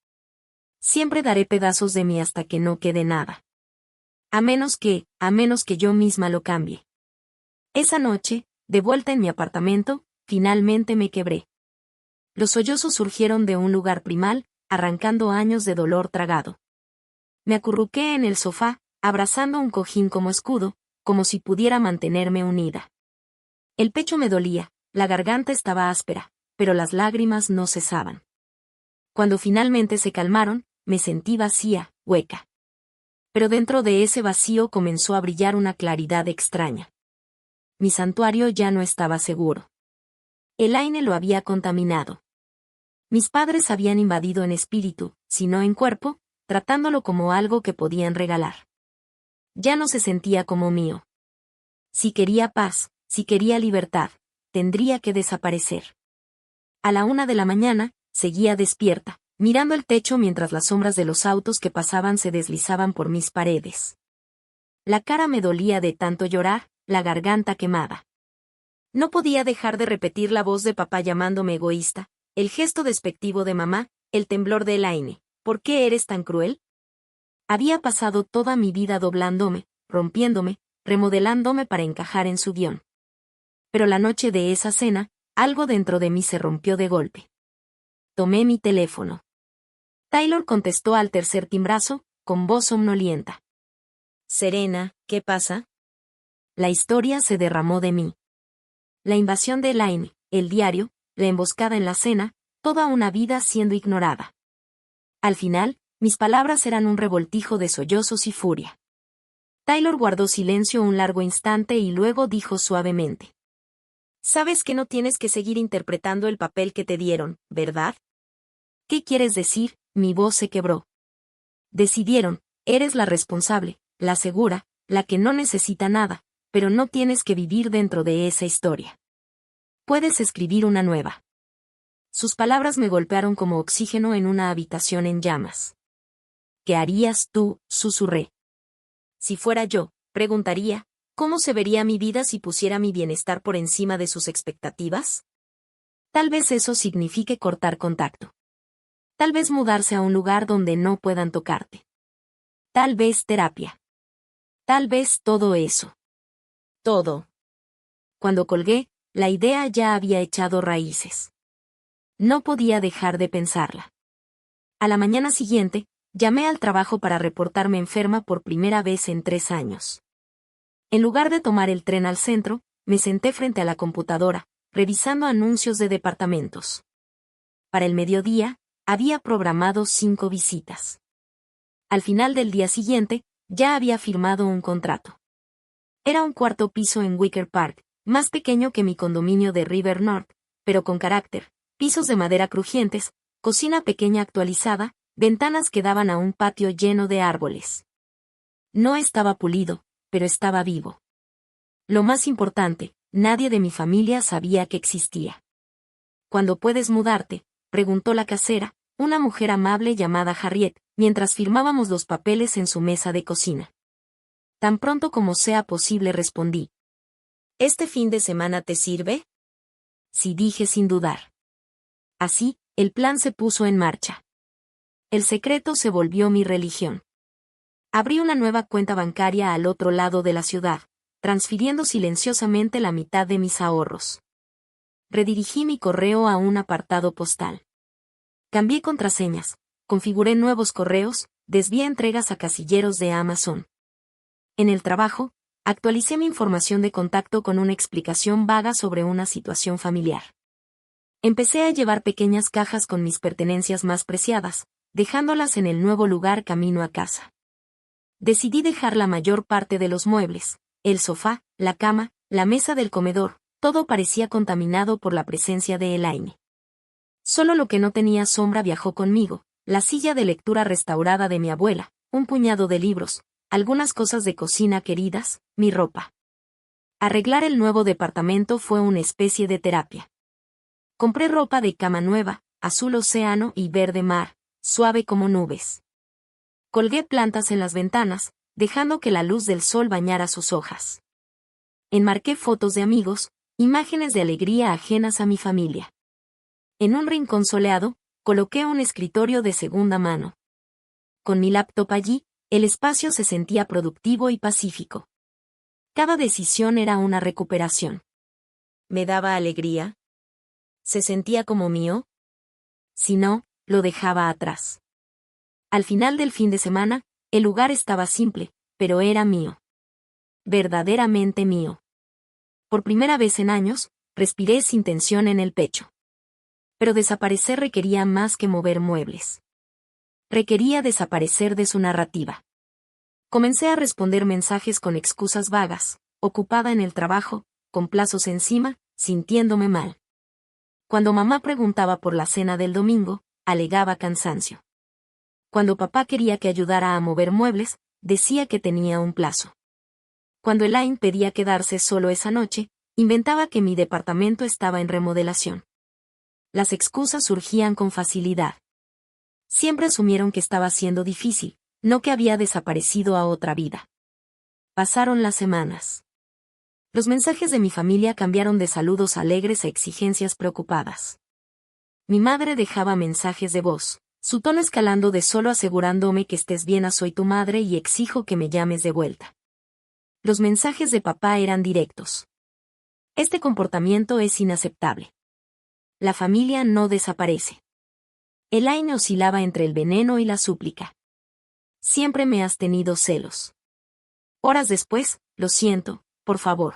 Siempre daré pedazos de mí hasta que no quede nada. A menos que yo misma lo cambie. Esa noche, de vuelta en mi apartamento, finalmente me quebré. Los sollozos surgieron de un lugar primal, arrancando años de dolor tragado. Me acurruqué en el sofá, abrazando un cojín como escudo, como si pudiera mantenerme unida. El pecho me dolía, la garganta estaba áspera, pero las lágrimas no cesaban. Cuando finalmente se calmaron, me sentí vacía, hueca. Pero dentro de ese vacío comenzó a brillar una claridad extraña. Mi santuario ya no estaba seguro. Elaine lo había contaminado. Mis padres habían invadido en espíritu, si no en cuerpo, tratándolo como algo que podían regalar. Ya no se sentía como mío. Si quería paz, si quería libertad, tendría que desaparecer. A la 1 de la mañana, seguía despierta, mirando el techo mientras las sombras de los autos que pasaban se deslizaban por mis paredes. La cara me dolía de tanto llorar, la garganta quemada. No podía dejar de repetir la voz de papá llamándome egoísta, el gesto despectivo de mamá, el temblor de Elaine. ¿Por qué eres tan cruel? Había pasado toda mi vida doblándome, rompiéndome, remodelándome para encajar en su guión. Pero la noche de esa cena, algo dentro de mí se rompió de golpe. Tomé mi teléfono. Taylor contestó al tercer timbrazo, con voz somnolienta. Serena, ¿qué pasa? La historia se derramó de mí. La invasión de Elaine, el diario, la emboscada en la cena, toda una vida siendo ignorada. Al final, mis palabras eran un revoltijo de sollozos y furia. Taylor guardó silencio un largo instante y luego dijo suavemente. Sabes que no tienes que seguir interpretando el papel que te dieron, ¿verdad? ¿Qué quieres decir? Mi voz se quebró. Decidieron, eres la responsable, la segura, la que no necesita nada, pero no tienes que vivir dentro de esa historia. Puedes escribir una nueva. Sus palabras me golpearon como oxígeno en una habitación en llamas. ¿Qué harías tú?, susurré. Si fuera yo, preguntaría, ¿cómo se vería mi vida si pusiera mi bienestar por encima de sus expectativas? Tal vez eso signifique cortar contacto. Tal vez mudarse a un lugar donde no puedan tocarte. Tal vez terapia. Tal vez todo eso. Todo. Cuando colgué, la idea ya había echado raíces. No podía dejar de pensarla. A la mañana siguiente, llamé al trabajo para reportarme enferma por primera vez en 3 años. En lugar de tomar el tren al centro, me senté frente a la computadora, revisando anuncios de departamentos. Para el mediodía, había programado 5 visitas. Al final del día siguiente, ya había firmado un contrato. Era un 4º piso en Wicker Park, más pequeño que mi condominio de River North, pero con carácter, pisos de madera crujientes, cocina pequeña actualizada, ventanas que daban a un patio lleno de árboles. No estaba pulido, pero estaba vivo. Lo más importante, nadie de mi familia sabía que existía. ¿Cuándo puedes mudarte?, preguntó la casera, una mujer amable llamada Harriet, mientras firmábamos los papeles en su mesa de cocina. Tan pronto como sea posible, respondí. ¿Este fin de semana te sirve? Sí, dije sin dudar. Así, el plan se puso en marcha. El secreto se volvió mi religión. Abrí una nueva cuenta bancaria al otro lado de la ciudad, transfiriendo silenciosamente la mitad de mis ahorros. Redirigí mi correo a un apartado postal. Cambié contraseñas, configuré nuevos correos, desvié entregas a casilleros de Amazon. En el trabajo, Actualicé mi información de contacto con una explicación vaga sobre una situación familiar. Empecé a llevar pequeñas cajas con mis pertenencias más preciadas, dejándolas en el nuevo lugar camino a casa. Decidí dejar la mayor parte de los muebles, el sofá, la cama, la mesa del comedor, todo parecía contaminado por la presencia de Elaine. Solo lo que no tenía sombra viajó conmigo, la silla de lectura restaurada de mi abuela, un puñado de libros, algunas cosas de cocina queridas, mi ropa. Arreglar el nuevo departamento fue una especie de terapia. Compré ropa de cama nueva, azul océano y verde mar, suave como nubes. Colgué plantas en las ventanas, dejando que la luz del sol bañara sus hojas. Enmarqué fotos de amigos, imágenes de alegría ajenas a mi familia. En un rincón soleado, coloqué un escritorio de segunda mano. Con mi laptop allí, el espacio se sentía productivo y pacífico. Cada decisión era una recuperación. ¿Me daba alegría? ¿Se sentía como mío? Si no, lo dejaba atrás. Al final del fin de semana, el lugar estaba simple, pero era mío. Verdaderamente mío. Por primera vez en años, respiré sin tensión en el pecho. Pero desaparecer requería más que mover muebles. Requería desaparecer de su narrativa. Comencé a responder mensajes con excusas vagas, ocupada en el trabajo, con plazos encima, sintiéndome mal. Cuando mamá preguntaba por la cena del domingo, alegaba cansancio. Cuando papá quería que ayudara a mover muebles, decía que tenía un plazo. Cuando Elaine pedía quedarse solo esa noche, inventaba que mi departamento estaba en remodelación. Las excusas surgían con facilidad. Siempre asumieron que estaba siendo difícil, no que había desaparecido a otra vida. Pasaron las semanas. Los mensajes de mi familia cambiaron de saludos alegres a exigencias preocupadas. Mi madre dejaba mensajes de voz, su tono escalando de solo asegurándome que estés bien a soy tu madre y exijo que me llames de vuelta. Los mensajes de papá eran directos. Este comportamiento es inaceptable. La familia no desaparece. Elaine oscilaba entre el veneno y la súplica. Siempre me has tenido celos. Horas después, lo siento, por favor.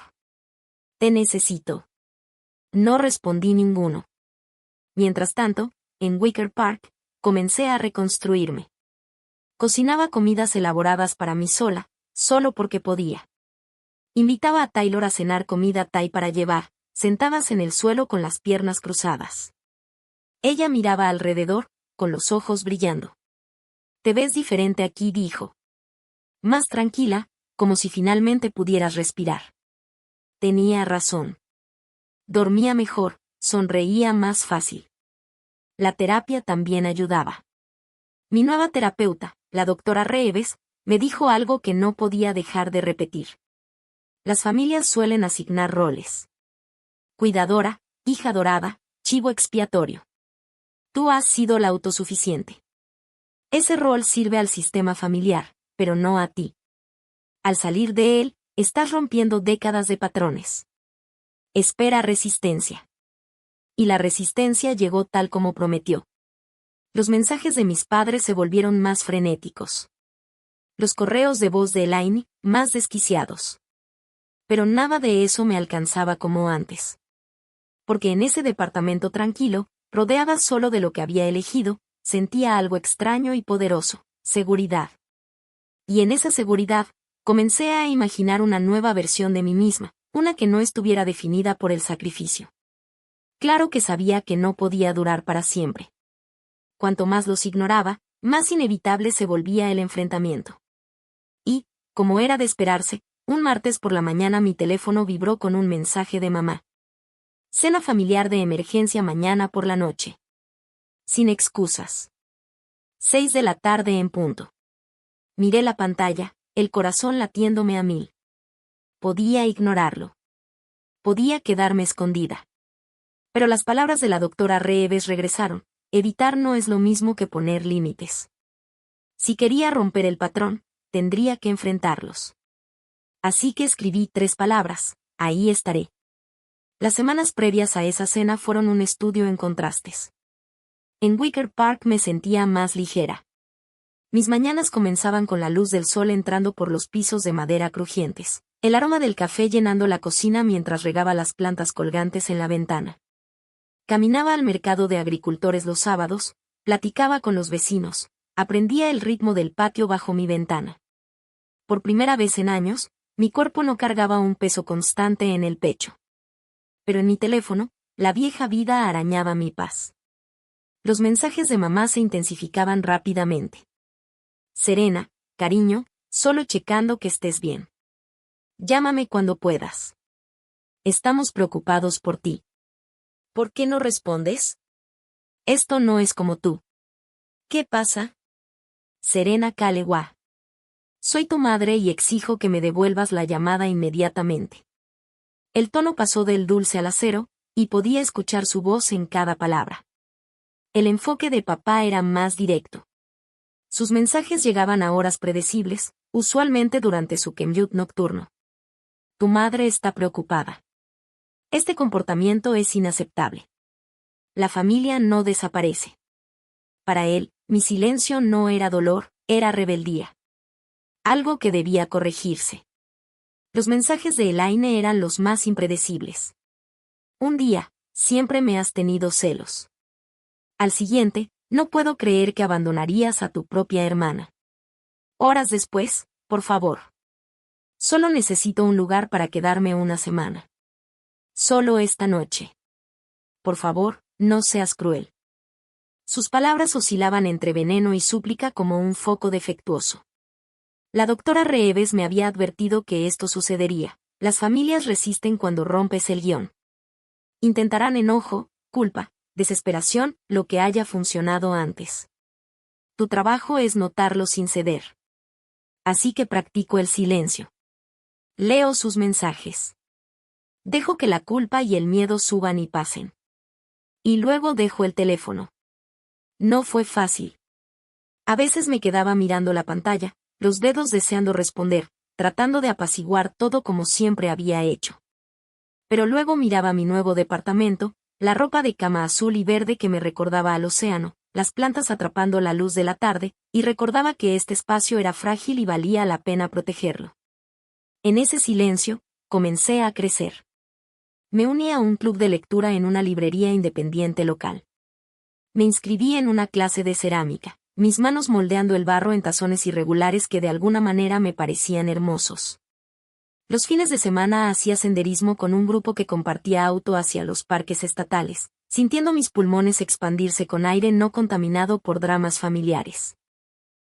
Te necesito. No respondí ninguno. Mientras tanto, en Wicker Park, comencé a reconstruirme. Cocinaba comidas elaboradas para mí sola, solo porque podía. Invitaba a Taylor a cenar comida thai para llevar, sentadas en el suelo con las piernas cruzadas. Ella miraba alrededor, con los ojos brillando. Te ves diferente aquí, dijo. Más tranquila, como si finalmente pudieras respirar. Tenía razón. Dormía mejor, sonreía más fácil. La terapia también ayudaba. Mi nueva terapeuta, la doctora Reeves, me dijo algo que no podía dejar de repetir. Las familias suelen asignar roles. Cuidadora, hija dorada, chivo expiatorio. Tú has sido la autosuficiente. Ese rol sirve al sistema familiar, pero no a ti. Al salir de él, estás rompiendo décadas de patrones. Espera resistencia. Y la resistencia llegó tal como prometió. Los mensajes de mis padres se volvieron más frenéticos. Los correos de voz de Elaine, más desquiciados. Pero nada de eso me alcanzaba como antes. Porque en ese departamento tranquilo, rodeada solo de lo que había elegido, sentía algo extraño y poderoso, seguridad. Y en esa seguridad, comencé a imaginar una nueva versión de mí misma, una que no estuviera definida por el sacrificio. Claro que sabía que no podía durar para siempre. Cuanto más los ignoraba, más inevitable se volvía el enfrentamiento. Y, como era de esperarse, un martes por la mañana mi teléfono vibró con un mensaje de mamá. Cena familiar de emergencia mañana por la noche. Sin excusas. 6 de la tarde en punto. Miré la pantalla, el corazón latiéndome a 1000. Podía ignorarlo. Podía quedarme escondida. Pero las palabras de la doctora Reeves regresaron. Evitar no es lo mismo que poner límites. Si quería romper el patrón, tendría que enfrentarlos. Así que escribí 3 palabras, ahí estaré. Las semanas previas a esa cena fueron un estudio en contrastes. En Wicker Park me sentía más ligera. Mis mañanas comenzaban con la luz del sol entrando por los pisos de madera crujientes, El aroma del café llenando la cocina mientras regaba las plantas colgantes en la ventana. Caminaba al mercado de agricultores los sábados, platicaba con los vecinos, aprendía el ritmo del patio bajo mi ventana. Por primera vez en años, mi cuerpo no cargaba un peso constante en el pecho. Pero en mi teléfono, la vieja vida arañaba mi paz. Los mensajes de mamá se intensificaban rápidamente. Serena, cariño, solo checando que estés bien. Llámame cuando puedas. Estamos preocupados por ti. ¿Por qué no respondes? Esto no es como tú. ¿Qué pasa? Serena Kalewa. Soy tu madre y exijo que me devuelvas la llamada inmediatamente. El tono pasó del dulce al acero, y podía escuchar su voz en cada palabra. El enfoque de papá era más directo. Sus mensajes llegaban a horas predecibles, usualmente durante su commute nocturno. Tu madre está preocupada. Este comportamiento es inaceptable. La familia no desaparece. Para él, mi silencio no era dolor, era rebeldía. Algo que debía corregirse. Los mensajes de Elaine eran los más impredecibles. Un día, siempre me has tenido celos. Al siguiente, no puedo creer que abandonarías a tu propia hermana. Horas después, por favor. Solo necesito un lugar para quedarme una semana. Solo esta noche. Por favor, no seas cruel. Sus palabras oscilaban entre veneno y súplica como un foco defectuoso. La doctora Reeves me había advertido que esto sucedería. Las familias resisten cuando rompes el guión. Intentarán enojo, culpa, desesperación, lo que haya funcionado antes. Tu trabajo es notarlo sin ceder. Así que practico el silencio. Leo sus mensajes. Dejo que la culpa y el miedo suban y pasen. Y luego dejo el teléfono. No fue fácil. A veces me quedaba mirando la pantalla, los dedos deseando responder, tratando de apaciguar todo como siempre había hecho. Pero luego miraba mi nuevo departamento, la ropa de cama azul y verde que me recordaba al océano, las plantas atrapando la luz de la tarde, y recordaba que este espacio era frágil y valía la pena protegerlo. En ese silencio, comencé a crecer. Me uní a un club de lectura en una librería independiente local. Me inscribí en una clase de cerámica, mis manos moldeando el barro en tazones irregulares que de alguna manera me parecían hermosos. Los fines de semana hacía senderismo con un grupo que compartía auto hacia los parques estatales, sintiendo mis pulmones expandirse con aire no contaminado por dramas familiares.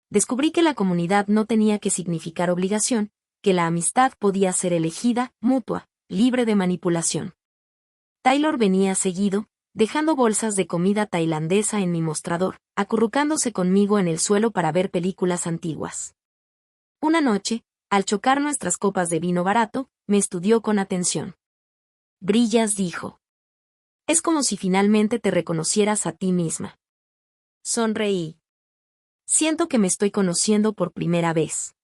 Descubrí que la comunidad no tenía que significar obligación, que la amistad podía ser elegida, mutua, libre de manipulación. Taylor venía seguido, dejando bolsas de comida tailandesa en mi mostrador, acurrucándose conmigo en el suelo para ver películas antiguas. Una noche, al chocar nuestras copas de vino barato, me estudió con atención. Brillas, dijo. Es como si finalmente te reconocieras a ti misma. Sonreí. Siento que me estoy conociendo por primera vez.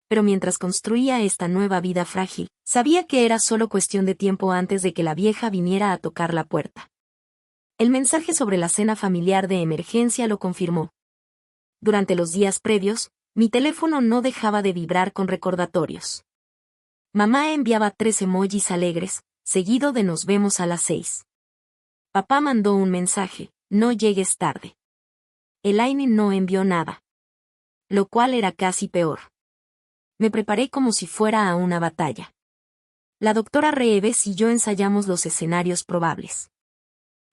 Pero mientras construía esta nueva vida frágil, sabía que era solo cuestión de tiempo antes de que la vieja viniera a tocar la puerta. El mensaje sobre la cena familiar de emergencia lo confirmó. Durante los días previos, mi teléfono no dejaba de vibrar con recordatorios. Mamá enviaba 3 emojis alegres, seguido de nos vemos a las 6. Papá mandó un mensaje, no llegues tarde. Elaine no envió nada. Lo cual era casi peor. Me preparé como si fuera a una batalla. La doctora Reeves y yo ensayamos los escenarios probables.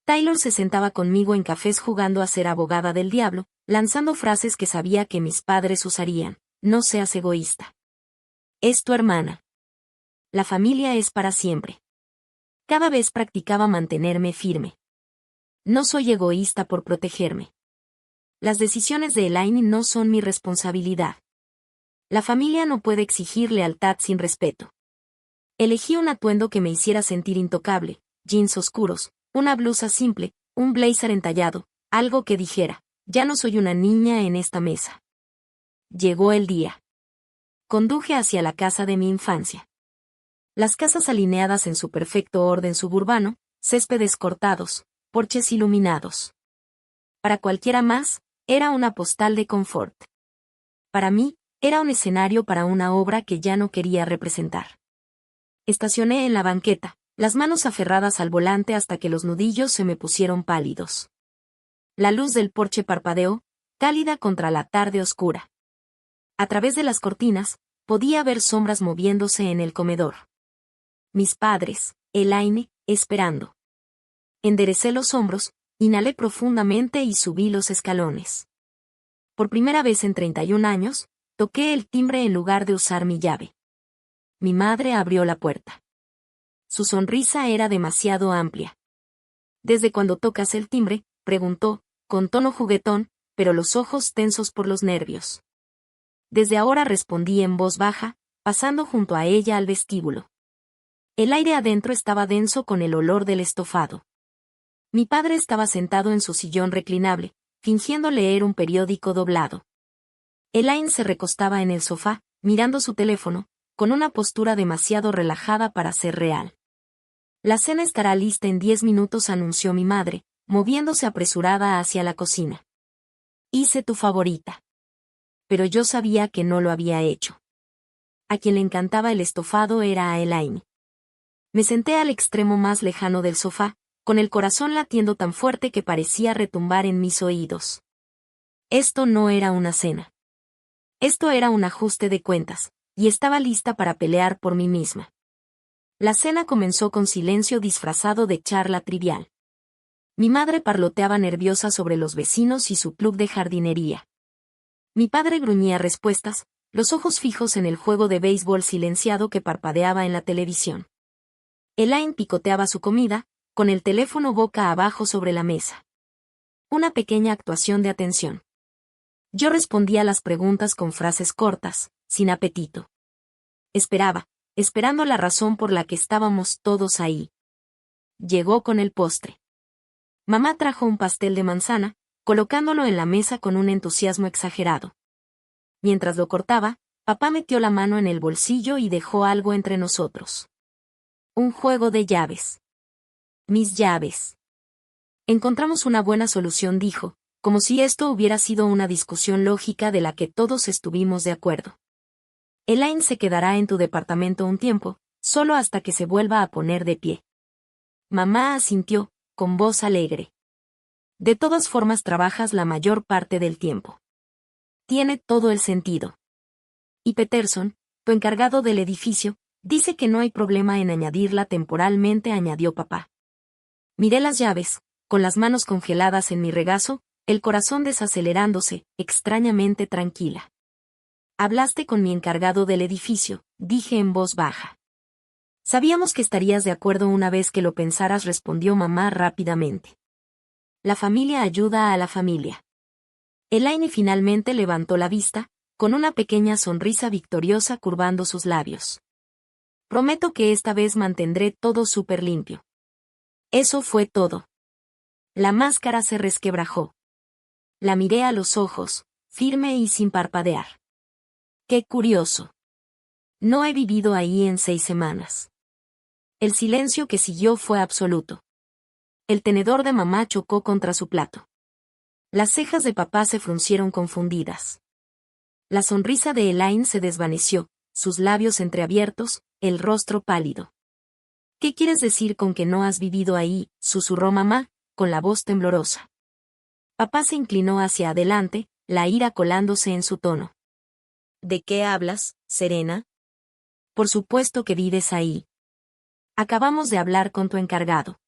Taylor se sentaba conmigo en cafés jugando a ser abogada del diablo, lanzando frases que sabía que mis padres usarían. No seas egoísta. Es tu hermana. La familia es para siempre. Cada vez practicaba mantenerme firme. No soy egoísta por protegerme. Las decisiones de Elaine no son mi responsabilidad. La familia no puede exigir lealtad sin respeto. Elegí un atuendo que me hiciera sentir intocable, jeans oscuros, una blusa simple, un blazer entallado, algo que dijera, ya no soy una niña en esta mesa. Llegó el día. Conduje hacia la casa de mi infancia. Las casas alineadas en su perfecto orden suburbano, céspedes cortados, porches iluminados. Para cualquiera más, era una postal de confort. Para mí, Era un escenario para una obra que ya no quería representar. Estacioné en la banqueta, las manos aferradas al volante hasta que los nudillos se me pusieron pálidos. La luz del porche parpadeó, cálida contra la tarde oscura. A través de las cortinas, podía ver sombras moviéndose en el comedor. Mis padres, Elaine, esperando. Enderecé los hombros, inhalé profundamente y subí los escalones. Por primera vez en 31 años, toqué el timbre en lugar de usar mi llave. Mi madre abrió la puerta. Su sonrisa era demasiado amplia. «¿Desde cuando tocas el timbre?», preguntó, con tono juguetón, pero los ojos tensos por los nervios. «Desde ahora», respondí en voz baja, pasando junto a ella al vestíbulo. El aire adentro estaba denso con el olor del estofado. Mi padre estaba sentado en su sillón reclinable, fingiendo leer un periódico doblado. Elaine se recostaba en el sofá, mirando su teléfono, con una postura demasiado relajada para ser real. «La cena estará lista en 10 minutos», anunció mi madre, moviéndose apresurada hacia la cocina. «Hice tu favorita». Pero yo sabía que no lo había hecho. A quien le encantaba el estofado era a Elaine. Me senté al extremo más lejano del sofá, con el corazón latiendo tan fuerte que parecía retumbar en mis oídos. Esto no era una cena. Esto era un ajuste de cuentas, y estaba lista para pelear por mí misma. La cena comenzó con silencio disfrazado de charla trivial. Mi madre parloteaba nerviosa sobre los vecinos y su club de jardinería. Mi padre gruñía respuestas, los ojos fijos en el juego de béisbol silenciado que parpadeaba en la televisión. Elaine picoteaba su comida, con el teléfono boca abajo sobre la mesa. Una pequeña actuación de atención. Yo respondía las preguntas con frases cortas, sin apetito. Esperaba, esperando la razón por la que estábamos todos ahí. Llegó con el postre. Mamá trajo un pastel de manzana, colocándolo en la mesa con un entusiasmo exagerado. Mientras lo cortaba, papá metió la mano en el bolsillo y dejó algo entre nosotros. Un juego de llaves. Mis llaves. Encontramos una buena solución, dijo, como si esto hubiera sido una discusión lógica de la que todos estuvimos de acuerdo. Elaine se quedará en tu departamento un tiempo, solo hasta que se vuelva a poner de pie. Mamá asintió, con voz alegre. De todas formas trabajas la mayor parte del tiempo. Tiene todo el sentido. Y Peterson, tu encargado del edificio, dice que no hay problema en añadirla temporalmente, añadió papá. Miré las llaves, con las manos congeladas en mi regazo, el corazón desacelerándose, extrañamente tranquila. Hablaste con mi encargado del edificio, dije en voz baja. Sabíamos que estarías de acuerdo una vez que lo pensaras, respondió mamá rápidamente. La familia ayuda a la familia. Elaine finalmente levantó la vista, con una pequeña sonrisa victoriosa curvando sus labios. Prometo que esta vez mantendré todo súper limpio. Eso fue todo. La máscara se resquebrajó. La miré a los ojos, firme y sin parpadear. Qué curioso. No he vivido ahí en 6 semanas. El silencio que siguió fue absoluto. El tenedor de mamá chocó contra su plato. Las cejas de papá se fruncieron confundidas. La sonrisa de Elaine se desvaneció, sus labios entreabiertos, el rostro pálido. ¿Qué quieres decir con que no has vivido ahí?, susurró mamá, con la voz temblorosa. Papá se inclinó hacia adelante, la ira colándose en su tono. ¿De qué hablas, Serena? Por supuesto que vives ahí. Acabamos de hablar con tu encargado.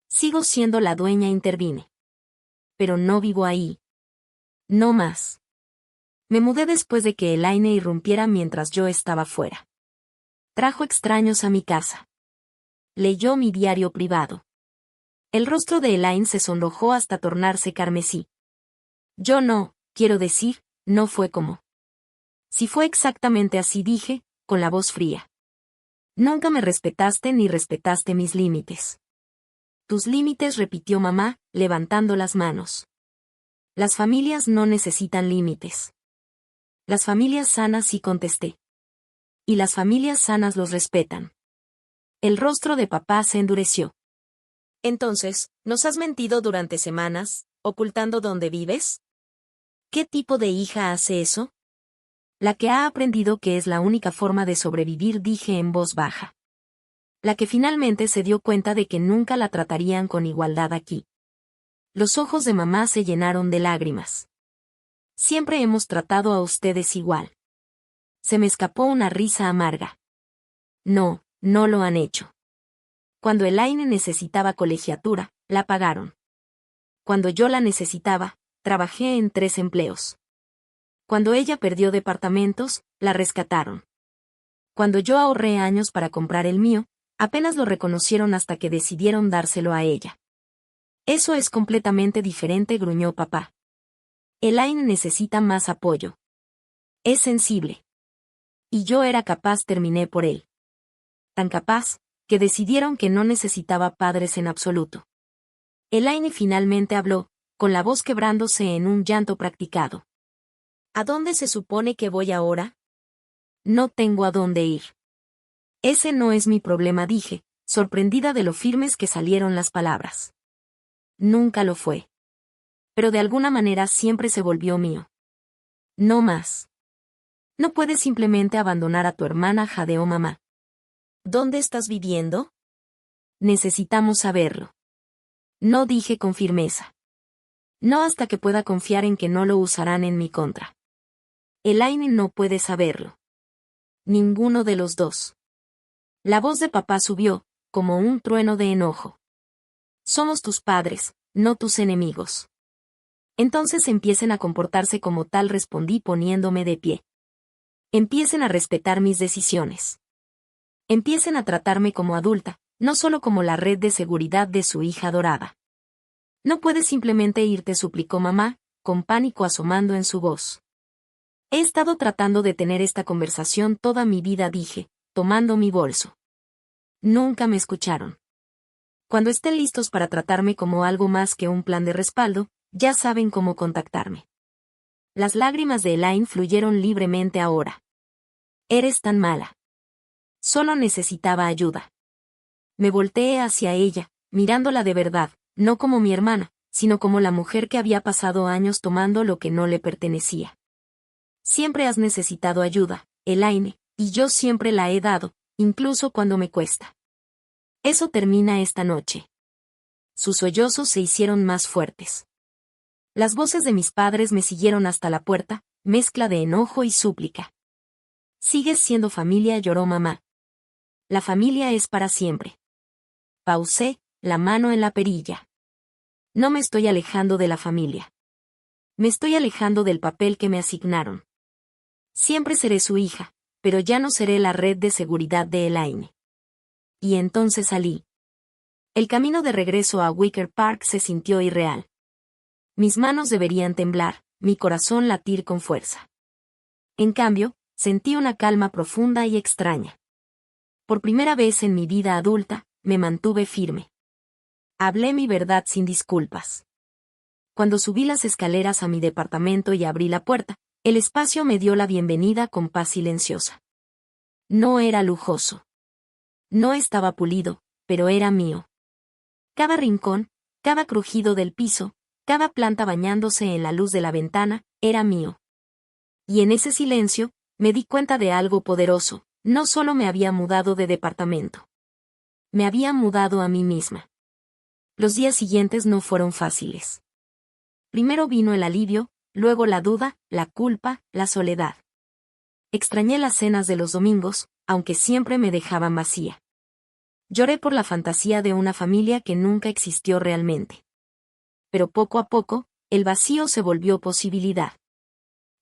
Sigo siendo la dueña, intervine. Pero no vivo ahí. No más. Me mudé después de que Elaine irrumpiera mientras yo estaba fuera. Trajo extraños a mi casa. Leyó mi diario privado. El rostro de Elaine se sonrojó hasta tornarse carmesí. Yo no, quiero decir, no fue como. Si fue exactamente así, dije, con la voz fría. Nunca me respetaste ni respetaste mis límites. Tus límites, repitió mamá, levantando las manos. Las familias no necesitan límites. Las familias sanas, sí, contesté. Y las familias sanas los respetan. El rostro de papá se endureció. Entonces, ¿nos has mentido durante semanas, ocultando dónde vives? ¿Qué tipo de hija hace eso? La que ha aprendido que es la única forma de sobrevivir, dije en voz baja. La que finalmente se dio cuenta de que nunca la tratarían con igualdad aquí. Los ojos de mamá se llenaron de lágrimas. Siempre hemos tratado a ustedes igual. Se me escapó una risa amarga. No, no lo han hecho. Cuando Elaine necesitaba colegiatura, la pagaron. Cuando yo la necesitaba, trabajé en 3 empleos. Cuando ella perdió departamentos, la rescataron. Cuando yo ahorré años para comprar el mío, apenas lo reconocieron hasta que decidieron dárselo a ella. Eso es completamente diferente, gruñó papá. Elaine necesita más apoyo. Es sensible. Y yo era capaz, terminé por él. Tan capaz, que decidieron que no necesitaba padres en absoluto. Elaine finalmente habló, con la voz quebrándose en un llanto practicado. ¿A dónde se supone que voy ahora? No tengo a dónde ir. Ese no es mi problema, dije, sorprendida de lo firmes que salieron las palabras. Nunca lo fue. Pero de alguna manera siempre se volvió mío. No más. No puedes simplemente abandonar a tu hermana, jadeó mamá. ¿Dónde estás viviendo? Necesitamos saberlo. No, dije con firmeza. No hasta que pueda confiar en que no lo usarán en mi contra. Elaine no puede saberlo. Ninguno de los dos. La voz de papá subió, como un trueno de enojo. Somos tus padres, no tus enemigos. Entonces empiecen a comportarse como tal, respondí poniéndome de pie. Empiecen a respetar mis decisiones. Empiecen a tratarme como adulta, no solo como la red de seguridad de su hija adorada. No puedes simplemente irte, suplicó mamá, con pánico asomando en su voz. He estado tratando de tener esta conversación toda mi vida, dije, tomando mi bolso. Nunca me escucharon. Cuando estén listos para tratarme como algo más que un plan de respaldo, ya saben cómo contactarme. Las lágrimas de Elaine fluyeron libremente ahora. Eres tan mala. Solo necesitaba ayuda. Me volteé hacia ella, mirándola de verdad, no como mi hermana, sino como la mujer que había pasado años tomando lo que no le pertenecía. Siempre has necesitado ayuda, Elaine, y yo siempre la he dado, incluso cuando me cuesta. Eso termina esta noche. Sus sollozos se hicieron más fuertes. Las voces de mis padres me siguieron hasta la puerta, mezcla de enojo y súplica. Sigues siendo familia, lloró mamá. La familia es para siempre. Pausé, la mano en la perilla. No me estoy alejando de la familia. Me estoy alejando del papel que me asignaron. Siempre seré su hija, pero ya no seré la red de seguridad de Elaine. Y entonces salí. El camino de regreso a Wicker Park se sintió irreal. Mis manos deberían temblar, mi corazón latir con fuerza. En cambio, sentí una calma profunda y extraña. Por primera vez en mi vida adulta, me mantuve firme. Hablé mi verdad sin disculpas. Cuando subí las escaleras a mi departamento y abrí la puerta, el espacio me dio la bienvenida con paz silenciosa. No era lujoso. No estaba pulido, pero era mío. Cada rincón, cada crujido del piso, cada planta bañándose en la luz de la ventana, era mío. Y en ese silencio, me di cuenta de algo poderoso, no solo me había mudado de departamento. Me había mudado a mí misma. Los días siguientes no fueron fáciles. Primero vino el alivio, luego la duda, la culpa, la soledad. Extrañé las cenas de los domingos, aunque siempre me dejaban vacía. Lloré por la fantasía de una familia que nunca existió realmente. Pero poco a poco, el vacío se volvió posibilidad.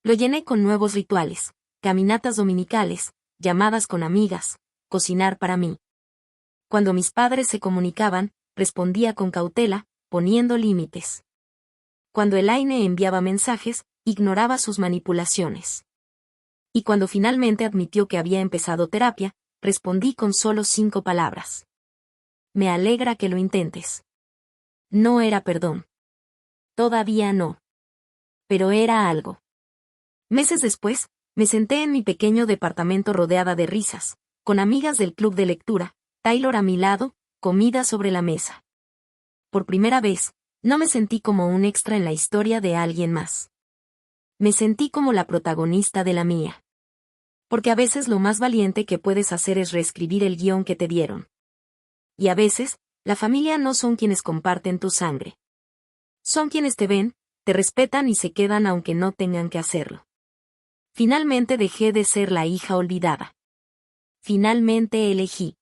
Lo llené con nuevos rituales, caminatas dominicales, llamadas con amigas, cocinar para mí. Cuando mis padres se comunicaban, respondía con cautela, poniendo límites. Cuando Elaine enviaba mensajes, ignoraba sus manipulaciones. Y cuando finalmente admitió que había empezado terapia, respondí con solo 5 palabras. Me alegra que lo intentes. No era perdón. Todavía no. Pero era algo. Meses después, me senté en mi pequeño departamento rodeada de risas, con amigas del club de lectura, Taylor a mi lado, comida sobre la mesa. Por primera vez, no me sentí como un extra en la historia de alguien más. Me sentí como la protagonista de la mía. Porque a veces lo más valiente que puedes hacer es reescribir el guión que te dieron. Y a veces, la familia no son quienes comparten tu sangre. Son quienes te ven, te respetan y se quedan aunque no tengan que hacerlo. Finalmente dejé de ser la hija olvidada. Finalmente elegí